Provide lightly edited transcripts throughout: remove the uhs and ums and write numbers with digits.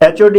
HOD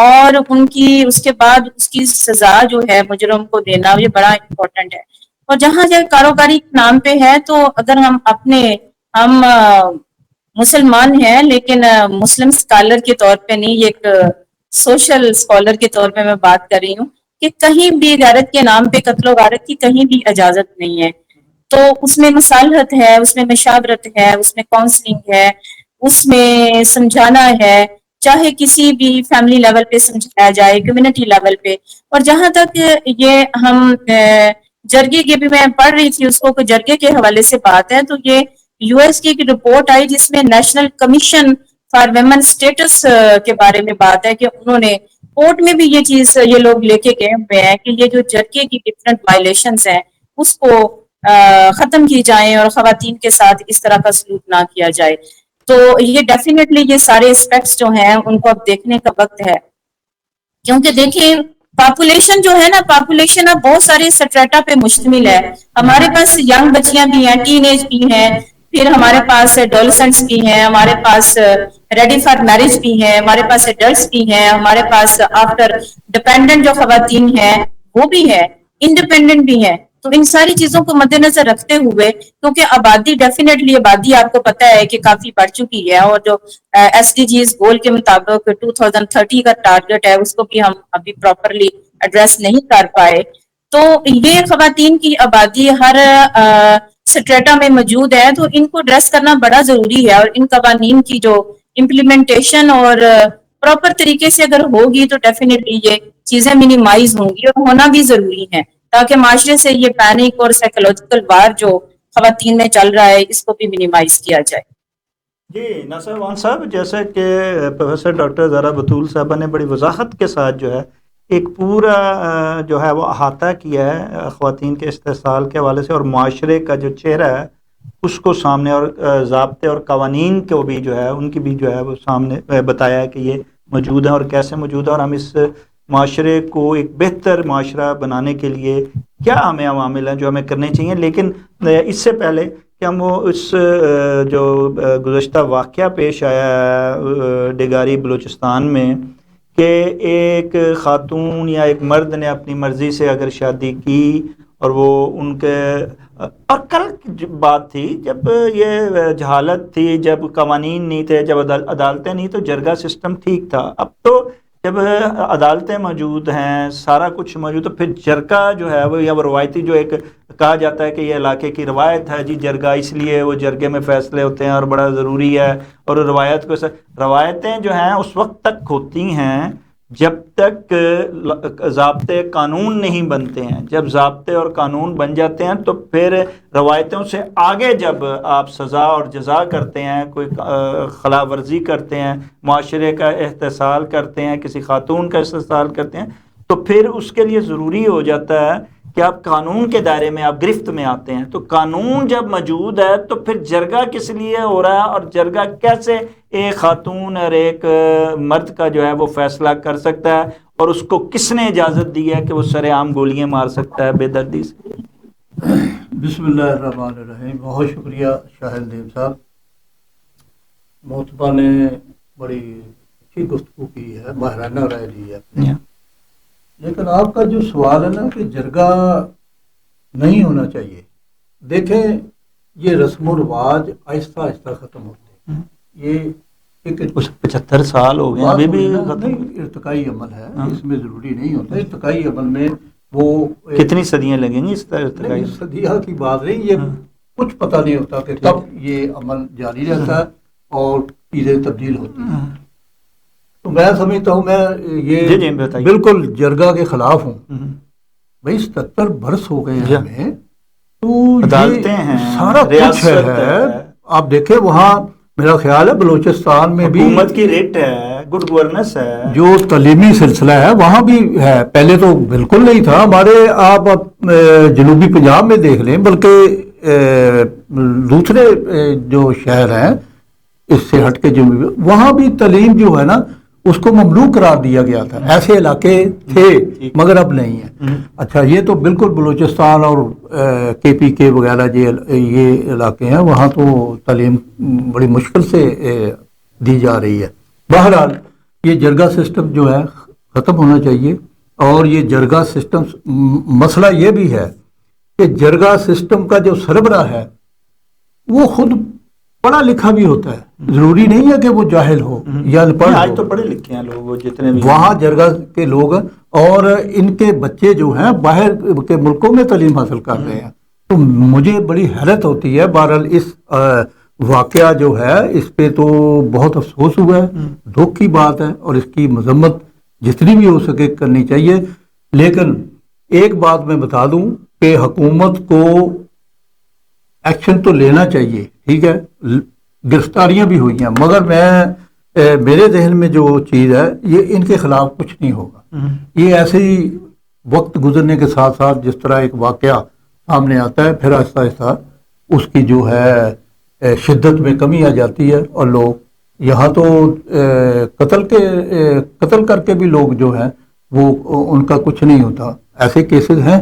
اور ان کی اس کے بعد اس کی سزا جو ہے مجرم کو دینا یہ بڑا امپورٹنٹ ہے. اور جہاں جب کاروباری کے نام پہ ہے تو اگر ہم مسلمان ہیں لیکن مسلم اسکالر کے طور پہ نہیں, یہ ایک سوشل اسکالر کے طور پہ میں بات کر رہی ہوں کہ کہیں بھی غیرت کے نام پہ قتل و غارت کی کہیں بھی اجازت نہیں ہے. تو اس میں مصالحت ہے, اس میں مشاورت ہے, اس میں کاؤنسلنگ ہے, اس میں سمجھانا ہے, چاہے کسی بھی فیملی لیول پہ سمجھایا جائے, کمیونٹی لیول پہ. اور جہاں تک یہ ہم جرگے کی بھی میں پڑھ رہی تھی اس کو جرگے کے حوالے سے بات ہے, تو یہ یو ایس کی ایک رپورٹ آئی جس میں national commission for women status کے بارے میں بات ہے کہ انہوں نے کورٹ میں بھی یہ چیز یہ لوگ لے کے گئے ہوئے ہیں کہ یہ جو جرگے کی ڈفرینٹ وائلیشنز ہیں اس کو ختم کی جائیں اور خواتین کے ساتھ اس طرح کا سلوک نہ کیا جائے. تو یہ ڈیفینیٹلی یہ سارے اسپیکٹس جو ہیں ان کو اب دیکھنے کا وقت ہے, کیونکہ دیکھیں پاپولیشن جو ہے نا, پاپولیشن اب بہت سارے سٹریٹا پہ مشتمل ہے. ہمارے پاس ینگ بچیاں بھی ہیں, ٹین ایج بھی ہیں, پھر ہمارے پاس ایڈولسنٹس بھی ہیں, ہمارے پاس ریڈی فار میرج بھی ہیں, ہمارے پاس ایڈلٹس بھی ہیں, ہمارے پاس آفٹر ڈپینڈنٹ جو خواتین ہیں وہ بھی ہے, انڈیپینڈنٹ بھی ہیں. تو ان ساری چیزوں کو مد نظر رکھتے ہوئے, کیونکہ آبادی ڈیفینیٹلی آبادی آپ کو پتہ ہے کہ کافی بڑھ چکی ہے, اور جو ایس ڈی جیز گول کے مطابق 2030 کا ٹارگٹ ہے اس کو بھی ہم ابھی پراپرلی ایڈریس نہیں کر پائے. تو یہ خواتین کی آبادی ہر سٹریٹا میں موجود ہے, تو ان کو ایڈریس کرنا بڑا ضروری ہے. اور ان قوانین کی جو امپلیمنٹیشن اور پراپر طریقے سے اگر ہوگی تو ڈیفینیٹلی یہ چیزیں منیمائز ہوں گی اور ہونا بھی ضروری ہے, تاکہ معاشرے سے یہ پینک اور سائیکولوجیکل وار جو خواتین میں چل رہا ہے اس کو بھی منیمائز کیا جائے. جی ناصر وان صاحب, جیسا کہ پروفیسر ڈاکٹر زہرا بطول صاحبہ نے بڑی وضاحت کے ساتھ جو ہے ایک پورا جو ہے وہ احاطہ کیا ہے خواتین کے استحصال کے حوالے سے, اور معاشرے کا جو چہرہ ہے اس کو سامنے, اور ضابطے اور قوانین کو بھی جو ہے ان کی بھی جو ہے وہ سامنے بتایا ہے کہ یہ موجود ہیں اور کیسے موجود ہیں, اور ہم اس معاشرے کو ایک بہتر معاشرہ بنانے کے لیے کیا ہمیں عوامل ہیں جو ہمیں کرنے چاہیے. لیکن اس سے پہلے کہ ہم وہ اس جو گزشتہ واقعہ پیش آیا ہے ڈگاری بلوچستان میں کہ ایک خاتون یا ایک مرد نے اپنی مرضی سے اگر شادی کی اور وہ ان کے, اور کل بات تھی جب یہ جہالت تھی, جب قوانین نہیں تھے, جب عدالتیں نہیں, تو جرگہ سسٹم ٹھیک تھا. اب تو جب عدالتیں موجود ہیں, سارا کچھ موجود, تو پھر جرگہ جو ہے وہ یا وہ روایتی جو ایک کہا جاتا ہے کہ یہ علاقے کی روایت ہے جی جرگہ, اس لیے وہ جرگے میں فیصلے ہوتے ہیں اور بڑا ضروری ہے. اور روایت کو روایتیں جو ہیں اس وقت تک ہوتی ہیں جب تک ضابطے قانون نہیں بنتے ہیں. جب ضابطے اور قانون بن جاتے ہیں تو پھر روایتوں سے آگے جب آپ سزا اور جزا کرتے ہیں, کوئی خلاف ورزی کرتے ہیں, معاشرے کا استحصال کرتے ہیں, کسی خاتون کا استحصال کرتے ہیں, تو پھر اس کے لیے ضروری ہو جاتا ہے کہ آپ قانون کے دائرے میں آپ گرفت میں آتے ہیں. تو قانون جب موجود ہے تو پھر جرگہ کس لیے ہو رہا ہے, اور جرگہ کیسے ایک خاتون اور ایک مرد کا جو ہے وہ فیصلہ کر سکتا ہے, اور اس کو کس نے اجازت دی ہے کہ وہ سر عام گولیاں مار سکتا ہے بے دردی سے. بسم اللہ الرحمن الرحیم. بہت شکریہ شاہل دیو صاحب, محتبہ نے بڑی اچھی گفتگو کی ہے, ماہرانہ رائے دی ہے. لیکن آپ کا جو سوال ہے نا کہ جرگہ نہیں ہونا چاہیے, دیکھیں یہ رسم و رواج آہستہ آہستہ ختم ہوتے ہیں. یہ ایک 75 سال ہو گئے ابھی بھی ارتقائی عمل ہے, اس میں ضروری نہیں ہوتا. ارتقائی عمل میں وہ کتنی صدیاں لگیں گی اس ارتقائی صدیہ کی بات نہیں, یہ کچھ پتہ نہیں ہوتا کہ کب یہ عمل جاری رہتا ہے اور چیزیں تبدیل ہوتی ہیں. تو میں سمجھتا ہوں, میں یہ بالکل جرگہ کے خلاف ہوں. بھائی 77 برس ہو گئے ہیں ہمیں, تو عدالتیں ہیں, سارا کچھ ہے. آپ دیکھیں وہاں میرا خیال ہے بلوچستان میں بھی حکومت کی ریٹ ہے, گڈ گورننس ہے, جو تعلیمی سلسلہ ہے وہاں بھی ہے. پہلے تو بالکل نہیں تھا. ہمارے آپ جنوبی پنجاب میں دیکھ لیں, بلکہ دوسرے جو شہر ہیں اس سے ہٹ کے جنوبی, وہاں بھی تعلیم جو ہے نا اس کو ممنوع قرار دیا گیا تھا. ایسے علاقے تھے مگر اب نہیں ہیں. اچھا, یہ تو بالکل بلوچستان اور کے پی کے وغیرہ یہ علاقے ہیں, وہاں تو تعلیم بڑی مشکل سے دی جا رہی ہے. بہرحال یہ جرگہ سسٹم جو ہے ختم ہونا چاہیے. اور یہ جرگہ سسٹم، مسئلہ یہ بھی ہے کہ جرگہ سسٹم کا جو سربراہ ہے وہ خود پڑھا لکھا بھی ہوتا ہے، ضروری نہیں ہے کہ وہ جاہل ہو یا ان پڑھ آج ہو. تو پڑھے لکھے ہیں لوگ وہ جتنے بھی وہاں جرگہ کے لوگ اور ان کے بچے جو ہیں باہر کے ملکوں میں تعلیم حاصل کر رہے ہیں. تو مجھے بڑی حیرت ہوتی ہے. بہرحال اس واقعہ جو ہے اس پہ تو بہت افسوس ہوا ہے، دکھ کی بات ہے، اور اس کی مذمت جتنی بھی ہو سکے کرنی چاہیے. لیکن ایک بات میں بتا دوں کہ حکومت کو ایکشن تو لینا چاہیے، ٹھیک ہے، گرفتاریاں بھی ہوئی ہیں، مگر میرے ذہن میں جو چیز ہے یہ ان کے خلاف کچھ نہیں ہوگا. یہ ایسے ہی وقت گزرنے کے ساتھ ساتھ جس طرح ایک واقعہ سامنے آتا ہے پھر آہستہ آہستہ اس کی جو ہے شدت میں کمی آ جاتی ہے، اور لوگ یہاں تو قتل کر کے بھی لوگ جو ہیں وہ ان کا کچھ نہیں ہوتا، ایسے کیسز ہیں.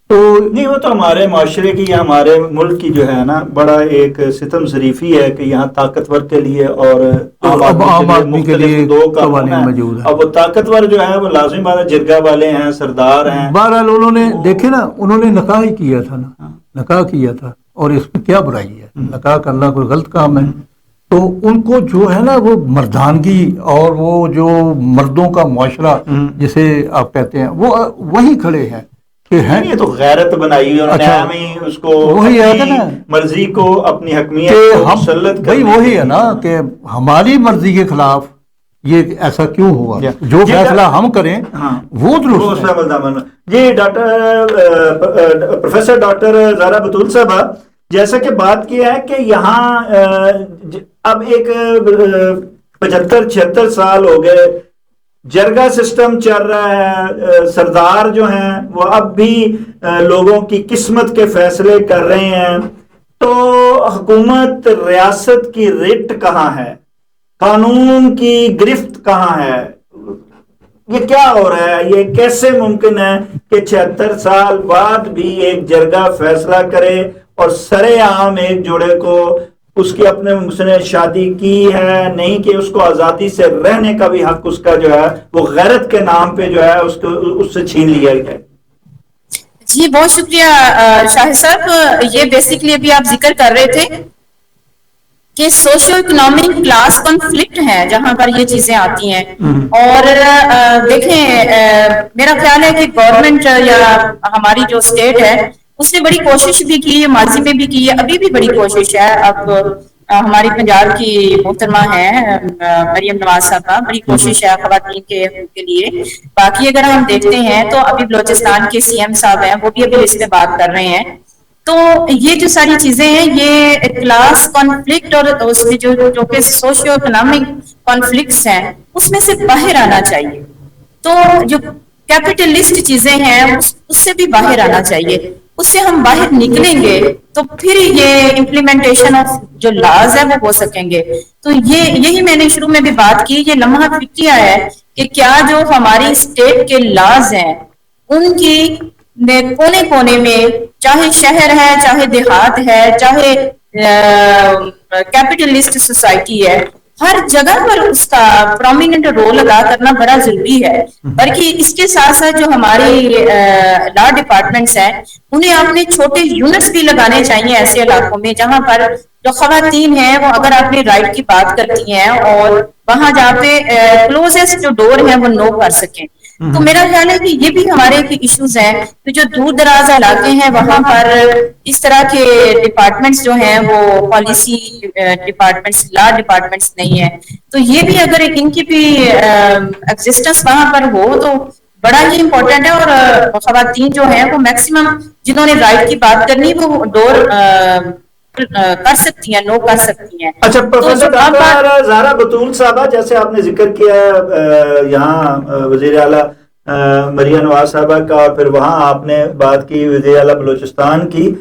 تو نہیں، وہ تو ہمارے معاشرے کی یا ہمارے ملک کی جو ہے نا بڑا ایک ستم ظریفی ہے کہ یہاں طاقتور کے لیے اور عام آدمی کے لیے دو قانون قوانین ہیں. موجود ہیں. اب وہ طاقتور جو ہے وہ لازمی بات ہے، جرگہ والے ہیں، سردار ہیں. بہرحال انہوں نے دیکھے نا، انہوں نے نکاح ہی کیا تھا نا، نکاح کیا تھا، اور اس میں کیا برائی ہے؟ نکاح کرنا کوئی غلط کام ہے؟ تو ان کو جو ہے نا وہ مردانگی اور وہ جو مردوں کا معاشرہ جسے آپ کہتے ہیں وہ وہی کھڑے ہیں کہ ہیں. یہ تو غیرت بنائی ہوئی انہوں نے، اچھا، ہمیں اس کو وہی ہے اپنی نا مرضی کو، اپنی حکمیت کہ کو ہم مسلط بھائی کرنے وہی ہے نا کہ ہماری مرضی کے خلاف یہ ایسا کیوں ہوا؟ جو فیصلہ ہم کریں وہ درست ہے. جی پروفیسر ڈاکٹر زہرا بطول صاحبہ، جیسا کہ بات کیا ہے کہ یہاں اب ایک 75-76 سال ہو گئے جرگہ سسٹم چل رہا ہے، سردار جو ہیں وہ اب بھی لوگوں کی قسمت کے فیصلے کر رہے ہیں. تو حکومت ریاست کی رٹ کہاں ہے؟ قانون کی گرفت کہاں ہے؟ یہ کیا ہو رہا ہے؟ یہ کیسے ممکن ہے کہ 76 سال بعد بھی ایک جرگہ فیصلہ کرے اور سرے عام ایک جوڑے کو اس کی اپنے نے شادی کی ہے نہیں کہ اس کو آزادی سے رہنے کا بھی حق اس کا جو ہے وہ غیرت کے نام پہ جو ہے اس سے چھین لیا گیا؟ جی بہت شکریہ شاہد صاحب. یہ بیسیکلی ابھی آپ ذکر کر رہے تھے کہ سوشو اکنامک کلاس کنفلکٹ ہے جہاں پر یہ چیزیں آتی ہیں. اور دیکھیں میرا خیال ہے کہ گورنمنٹ یا ہماری جو اسٹیٹ ہے اس نے بڑی کوشش بھی کی ہے، ماضی میں بھی کی ہے، ابھی بھی بڑی کوشش ہے. اب ہماری پنجاب کی محترمہ ہیں مریم نواز صاحبہ، بڑی کوشش ہے خواتین کے لیے. باقی اگر ہم دیکھتے ہیں تو ابھی بلوچستان کے سی ایم صاحب ہیں، وہ بھی ابھی اس پہ بات کر رہے ہیں. تو یہ جو ساری چیزیں ہیں یہ کلاس کانفلکٹ اور اس میں جو کہ سوشیو اکنامک کانفلکٹس ہیں اس میں سے باہر آنا چاہیے. تو جو کیپٹلسٹ چیزیں ہیں اس سے بھی باہر آنا چاہیے. اس سے ہم باہر نکلیں گے تو پھر یہ امپلیمنٹیشن آف جو لاز ہے وہ ہو سکیں گے. تو یہی میں نے شروع میں بھی بات کی، یہ لمحہ فکریہ ہے کہ کیا جو ہماری اسٹیٹ کے لاز ہیں ان کی کونے کونے میں، چاہے شہر ہے، چاہے دیہات ہے، چاہے کیپٹلسٹ سوسائٹی ہے، ہر جگہ پر اس کا پرومیننٹ رول ادا کرنا بڑا ضروری ہے. بلکہ اس کے ساتھ ساتھ جو ہماری لا ڈپارٹمنٹس ہیں انہیں اپنے چھوٹے یونٹس بھی لگانے چاہیے ایسے علاقوں میں جہاں پر جو خواتین ہیں وہ اگر اپنے رائٹ کی بات کرتی ہیں اور وہاں جہاں پہ کلوزسٹ جو ڈور ہیں وہ نو کر سکیں. تو میرا خیال ہے کہ یہ بھی ہمارے ایشوز ہیں کہ جو دور دراز علاقے ہیں وہاں پر اس طرح کے ڈپارٹمنٹس جو ہیں وہ پالیسی ڈپارٹمنٹس، لا ڈپارٹمنٹس نہیں ہیں. تو یہ بھی اگر ان کی بھی ایگزسٹنس وہاں پر ہو تو بڑا ہی امپورٹنٹ ہے. اور خواتین جو ہیں وہ میکسیمم جنہوں نے رائٹ کی بات کرنی وہ ڈور کر سکتی ہیں، نو کر سکتی ہیں. اچھا پروفیسر ڈاکٹر زہرا بطول صاحبہ، جیسے آپ نے ذکر کیا یہاں وزیر اعلیٰ مریم نواز صاحبہ کا، اور پھر وہاں آپ نے بات کی وزیر اعلیٰ بلوچستان کی،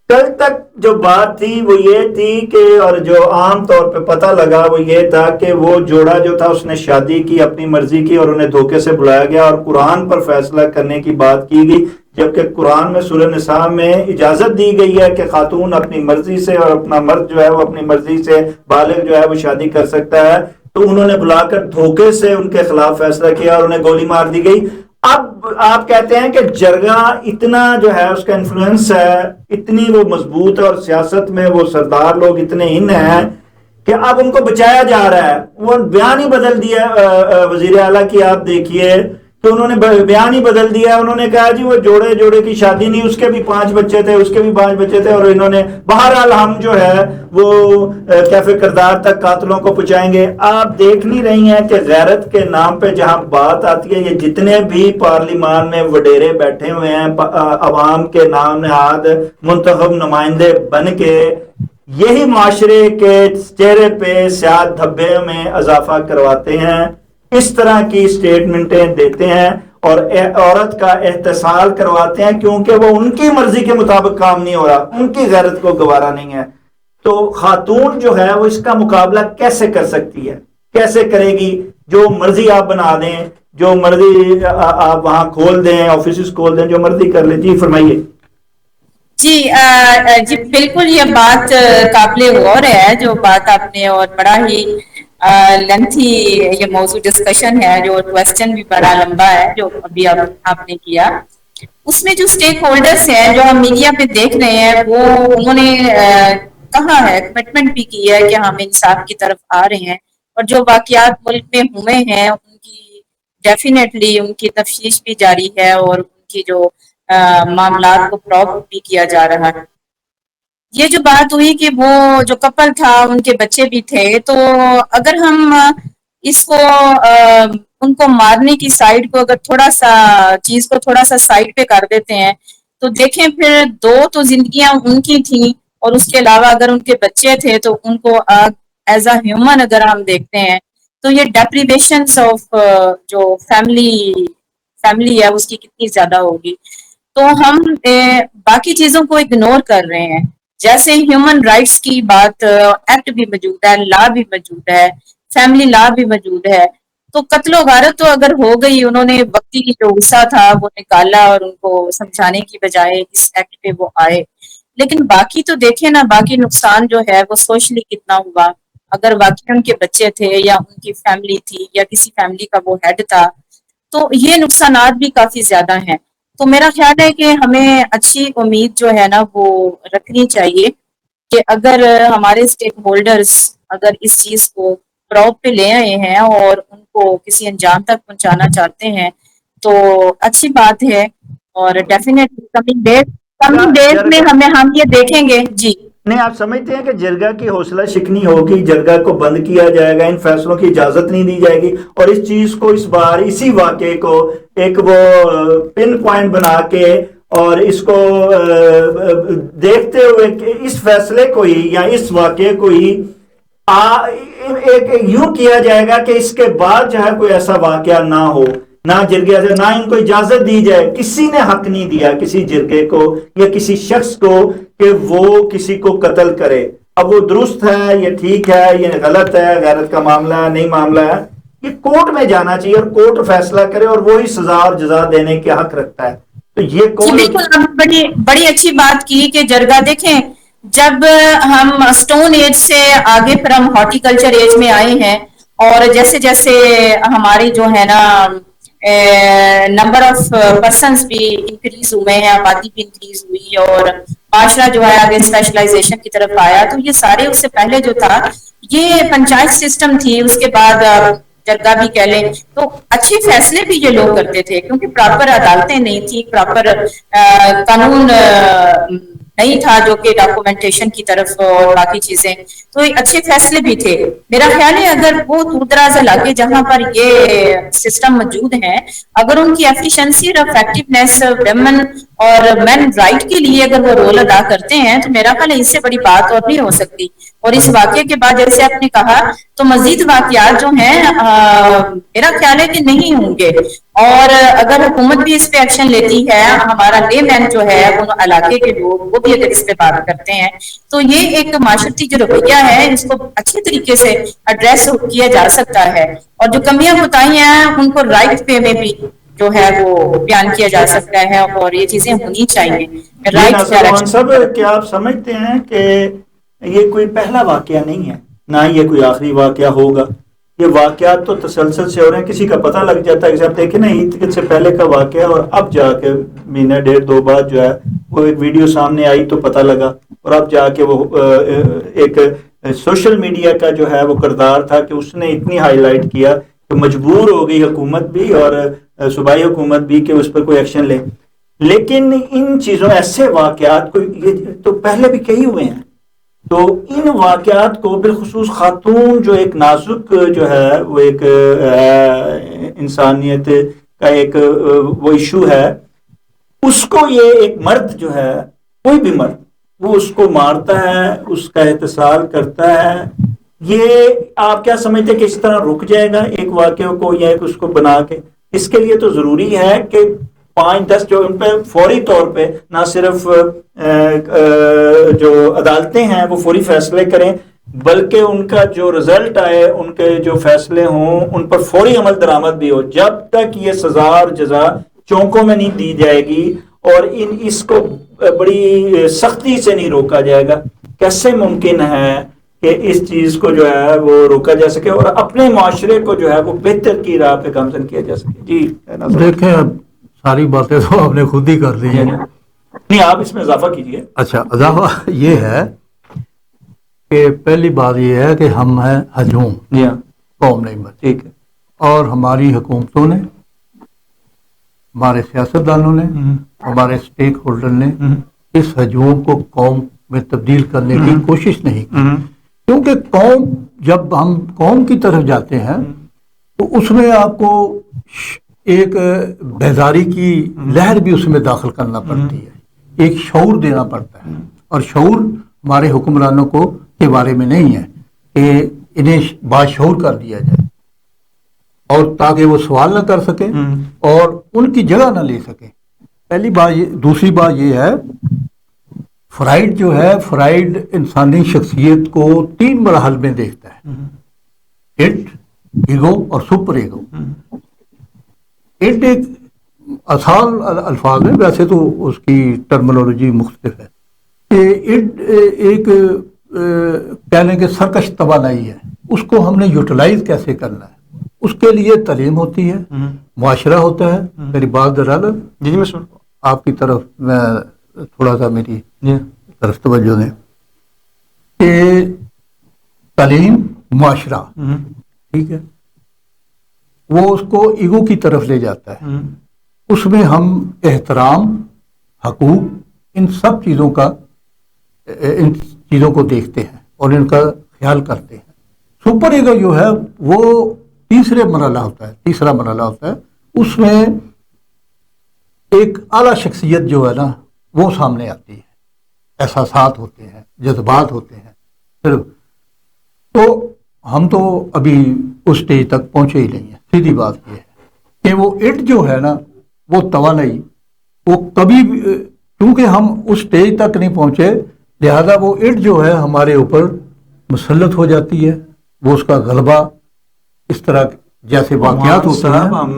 کل تک جو بات تھی وہ یہ تھی کہ اور جو عام طور پہ پتہ لگا وہ یہ تھا کہ وہ جوڑا جو تھا اس نے شادی کی، اپنی مرضی کی، اور انہیں دھوکے سے بلایا گیا اور قرآن پر فیصلہ کرنے کی بات کی گئی، جبکہ قرآن میں سورہ نساء میں اجازت دی گئی ہے کہ خاتون اپنی مرضی سے اور اپنا مرد جو ہے وہ اپنی مرضی سے بالغ جو ہے وہ شادی کر سکتا ہے. تو انہوں نے بلا کر دھوکے سے ان کے خلاف فیصلہ کیا اور انہیں گولی مار دی گئی. اب آپ کہتے ہیں کہ جرگہ اتنا جو ہے اس کا انفلوئنس ہے، اتنی وہ مضبوط ہے، اور سیاست میں وہ سردار لوگ اتنے ان ہیں کہ اب ان کو بچایا جا رہا ہے. وہ بیان ہی بدل دیا وزیر اعلیٰ کی، آپ دیکھیے تو انہوں نے بیان ہی بدل دیا. انہوں نے کہا جی وہ جوڑے کی شادی نہیں، اس کے بھی 5 بچے تھے، اس کے بھی 5 بچے تھے، اور انہوں نے بہرحال ہم جو ہے وہ کیفے کردار تک قاتلوں کو پہنچائیں گے. آپ دیکھ نہیں رہی ہیں کہ غیرت کے نام پہ جہاں بات آتی ہے، یہ جتنے بھی پارلیمان میں وڈیرے بیٹھے ہوئے ہیں عوام کے نام نہاد منتخب نمائندے بن کے، یہی معاشرے کے چہرے پہ سیاہ دھبے میں اضافہ کرواتے ہیں، اس طرح کی سٹیٹمنٹیں دیتے ہیں اور عورت کا احتسال کرواتے ہیں، کیونکہ وہ ان کی مرضی کے مطابق کام نہیں ہو رہا، ان کی غیرت کو گوارا نہیں ہے. تو خاتون جو ہے وہ اس کا مقابلہ کیسے کر سکتی ہے، کیسے کرے گی؟ جو مرضی آپ بنا دیں، جو مرضی آپ وہاں کھول دیں، آفیسز کھول دیں، جو مرضی کر لیں. جی فرمائیے. جی بالکل، یہ بات قابل غور ہے جو بات آپ نے، اور بڑا ہی لینتھی یہ موضوع ڈسکشن ہے، جو کوشچن بھی بڑا لمبا ہے جو ابھی آپ نے کیا. اس میں جو اسٹیک ہولڈرز ہیں جو ہم میڈیا پہ دیکھ رہے ہیں، وہ انہوں نے کہا ہے، کمٹمنٹ بھی کی ہے کہ ہم انصاف کی طرف آ رہے ہیں، اور جو واقعات ملک میں ہوئے ہیں ان کی ڈیفینیٹلی ان کی تفتیش بھی جاری ہے، اور ان کی جو معاملات کو پروب بھی کیا جا رہا ہے. یہ جو بات ہوئی کہ وہ جو کپل تھا ان کے بچے بھی تھے، تو اگر ہم اس کو ان کو مارنے کی سائڈ کو اگر تھوڑا سا چیز کو تھوڑا سا سائڈ پہ کر دیتے ہیں تو دیکھیں پھر 2 تو زندگیاں ان کی تھیں، اور اس کے علاوہ اگر ان کے بچے تھے تو ان کو ایز اے ہیومن اگر ہم دیکھتے ہیں تو یہ ڈیپریویشنس آف جو فیملی ہے اس کی کتنی زیادہ ہوگی. تو ہم باقی چیزوں کو اگنور کر رہے ہیں. جیسے ہیومن رائٹس کی بات، ایکٹ بھی موجود ہے، لا بھی موجود ہے، فیملی لا بھی موجود ہے. تو قتل و غارت تو اگر ہو گئی، انہوں نے وقتی کی جو غصہ تھا وہ نکالا اور ان کو سمجھانے کی بجائے اس ایکٹ پہ وہ آئے. لیکن باقی تو دیکھیں نا، باقی نقصان جو ہے وہ سوشلی کتنا ہوا. اگر واقعی ان کے بچے تھے یا ان کی فیملی تھی یا کسی فیملی کا وہ ہیڈ تھا، تو یہ نقصانات بھی کافی زیادہ ہیں. تو میرا خیال ہے کہ ہمیں اچھی امید جو ہے نا وہ رکھنی چاہیے کہ اگر ہمارے اسٹیک ہولڈرز اگر اس چیز کو پروب پہ لے آئے ہیں اور ان کو کسی انجام تک پہنچانا چاہتے ہیں تو اچھی بات ہے. اور ڈیفینیٹلی کمی ڈیز میں ہم یہ دیکھیں گے. جی نہیں، آپ سمجھتے ہیں کہ جرگہ کی حوصلہ شکنی ہوگی، جرگہ کو بند کیا جائے گا، ان فیصلوں کی اجازت نہیں دی جائے گی، اور اس چیز کو اس بار اسی واقعے کو ایک وہ پن پوائنٹ بنا کے اور اس کو دیکھتے ہوئے کہ اس فیصلے کو ہی یا اس واقعے کو ہی ایک یوں کیا جائے گا کہ اس کے بعد جو ہے کوئی ایسا واقعہ نہ ہو، نہ جرگے سے نہ ان کو اجازت دی جائے. کسی نے حق نہیں دیا کسی جرگے کو یا کسی شخص کو کہ وہ کسی کو قتل کرے. اب وہ درست ہے، یہ ٹھیک ہے، یہ غلط ہے، غیرت کا معاملہ ہے، نہیں معاملہ ہے، یہ کورٹ میں جانا چاہیے اور کورٹ فیصلہ کرے اور وہی سزا اور جزا دینے کے حق رکھتا ہے. تو یہ کون؟ بالکل، آپ بڑی اچھی بات کی کہ جرگہ دیکھیں، جب ہم اسٹون ایج سے آگے پھر ہم ہارٹیکلچر ایج میں آئے ہیں، اور جیسے جیسے ہماری جو ہے نا نمبر آف پرسنس بھی انکریز ہوئے ہیں، آبادی بھی انکریز ہوئی، اور معاشرہ جو ہے آگے اسپیشلائزیشن کی طرف آیا. تو یہ سارے اس سے پہلے جو تھا یہ پنچایت سسٹم تھی، اس کے بعد جرگہ بھی کہہ لیں، تو اچھے فیصلے بھی یہ لوگ کرتے تھے کیونکہ پراپر عدالتیں نہیں تھی، پراپر قانون نہیں تھا جو کہ ڈاکومنٹیشن کی طرف اور باقی چیزیں، تو اچھے فیصلے بھی تھے. میرا خیال ہے اگر وہ دور دراز علاقے جہاں پر یہ سسٹم موجود ہیں، اگر ان کی ایفیشنسی اور افیکٹونیس ویمن اور مین رائٹ کے لیے اگر وہ رول ادا کرتے ہیں تو میرا خیال ہے اس سے بڑی بات اور نہیں ہو سکتی. اور اس واقعے کے بعد جیسے آپ نے کہا تو مزید واقعات جو ہیں میرا خیال ہے کہ نہیں ہوں گے، اور اگر حکومت بھی اس پہ ایکشن لیتی ہے، ہمارا لے مین جو ہے وہ علاقے کے لوگ وہ بھی اگر اس پہ بات کرتے ہیں تو یہ ایک معاشرتی جو رویہ ہے اس کو اچھے طریقے سے ایڈریس کیا جا سکتا ہے، اور جو کمیاں کوتاہیاں ہیں ان کو رائٹ پہ میں بھی جو ہے وہ بیان کیا جا سکتا ہے، اور یہ چیزیں ہونی چاہیے جی رائٹ ناصر روحان ڈائریکشن صاحب، کی طرف. کیا آپ سمجھتے ہیں کہ یہ کوئی پہلا واقعہ نہیں ہے، نہ یہ کوئی آخری واقعہ ہوگا؟ یہ واقعات تو تسلسل سے ہو رہے ہیں, کسی کا پتہ لگ جاتا ہے. جیسے آپ دیکھیں نا عید سے پہلے کا واقعہ اور اب جا کے مہینہ ڈیڑھ دو بعد جو ہے وہ ایک ویڈیو سامنے آئی تو پتہ لگا, اور اب جا کے وہ ایک سوشل میڈیا کا جو ہے وہ کردار تھا کہ اس نے اتنی ہائی لائٹ کیا کہ مجبور ہو گئی حکومت بھی اور صوبائی حکومت بھی کہ اس پر کوئی ایکشن لے. لیکن ان چیزوں ایسے واقعات کو یہ تو پہلے بھی کئی ہوئے ہیں, تو ان واقعات کو بالخصوص خاتون جو ایک نازک جو ہے وہ ایک انسانیت کا ایک وہ ایشو ہے, اس کو یہ ایک مرد جو ہے کوئی بھی مرد وہ اس کو مارتا ہے, اس کا احتساب کرتا ہے. یہ آپ کیا سمجھتے ہیں کہ اس طرح رک جائے گا ایک واقعے کو یا ایک اس کو بنا کے؟ اس کے لیے تو ضروری ہے کہ 5-10 جو ان پہ فوری طور پہ نہ صرف جو عدالتیں ہیں وہ فوری فیصلے کریں, بلکہ ان کا جو رزلٹ آئے, ان کے جو فیصلے ہوں ان پر فوری عمل درآمد بھی ہو. جب تک یہ سزا اور جزا چونکوں میں نہیں دی جائے گی اور اس کو بڑی سختی سے نہیں روکا جائے گا, کیسے ممکن ہے کہ اس چیز کو جو ہے وہ روکا جا سکے اور اپنے معاشرے کو جو ہے وہ بہتر کی راہ پہ گامزن کیا جا سکے؟ جی دیکھیں, اب ساری باتیں تو آپ نے خود ہی کر لی ہیں. نہیں, آپ اس میں اضافہ کیجیے. اچھا, اضافہ یہ ہے کہ پہلی بات یہ ہے کہ ہم ہیں ہجوم, جی ہاں, قوم نہیں بچی. ٹھیک ہے. اور ہماری حکومتوں نے, ہمارے سیاستدانوں نے, ہمارے اسٹیک ہولڈر نے اس ہجوم کو قوم میں تبدیل کرنے کی کوشش نہیں کی, کیونکہ قوم, جب ہم قوم کی طرف جاتے ہیں تو اس میں آپ کو ایک بیداری کی لہر بھی اس میں داخل کرنا پڑتی ہے, ایک شعور دینا پڑتا ہے, اور شعور ہمارے حکمرانوں کو کے بارے میں نہیں ہے کہ انہیں باشعور کر دیا جائے اور تاکہ وہ سوال نہ کر سکیں اور ان کی جگہ نہ لے سکیں. پہلی بات یہ. دوسری بات یہ ہے, فرائڈ جو ہے, فرائڈ انسانی شخصیت کو 3 مراحل میں دیکھتا ہے: اٹ, ایگو اور سپر ایگو. اٹ ایک آسان الفاظ ہے, ویسے تو اس کی ٹرمنالوجی مختلف ہے, کہ اٹ ایک کہہ لیں کہ سرکش توانائی ہے, اس کو ہم نے یوٹیلائز کیسے کرنا ہے. اس کے لیے تعلیم ہوتی ہے, معاشرہ ہوتا ہے. میری بات درال جی میں سن آپ کی طرف میں تھوڑا سا میری طرف توجہ دیں کہ تعلیم, معاشرہ, ٹھیک ہے, وہ اس کو ایگو کی طرف لے جاتا ہے. اس میں ہم احترام, حقوق, ان سب چیزوں کا, ان چیزوں کو دیکھتے ہیں اور ان کا خیال کرتے ہیں. سپر ایگو جو ہے وہ تیسرا مرحلہ ہوتا ہے. اس میں ایک اعلیٰ شخصیت جو ہے نا وہ سامنے آتی ہے, احساسات ہوتے ہیں, جذبات ہوتے ہیں صرف. تو ہم تو ابھی اس سٹیج تک پہنچے ہی نہیں ہیں. سیدھی بات یہ ہے کہ وہ اٹ جو ہے نا, وہ توانائی, وہ کبھی, کیونکہ ہم اس سٹیج تک نہیں پہنچے, لہذا وہ اٹ جو ہے ہمارے اوپر مسلط ہو جاتی ہے. وہ اس کا غلبہ اس طرح جیسے واقعات ہوتے ہیں. ہم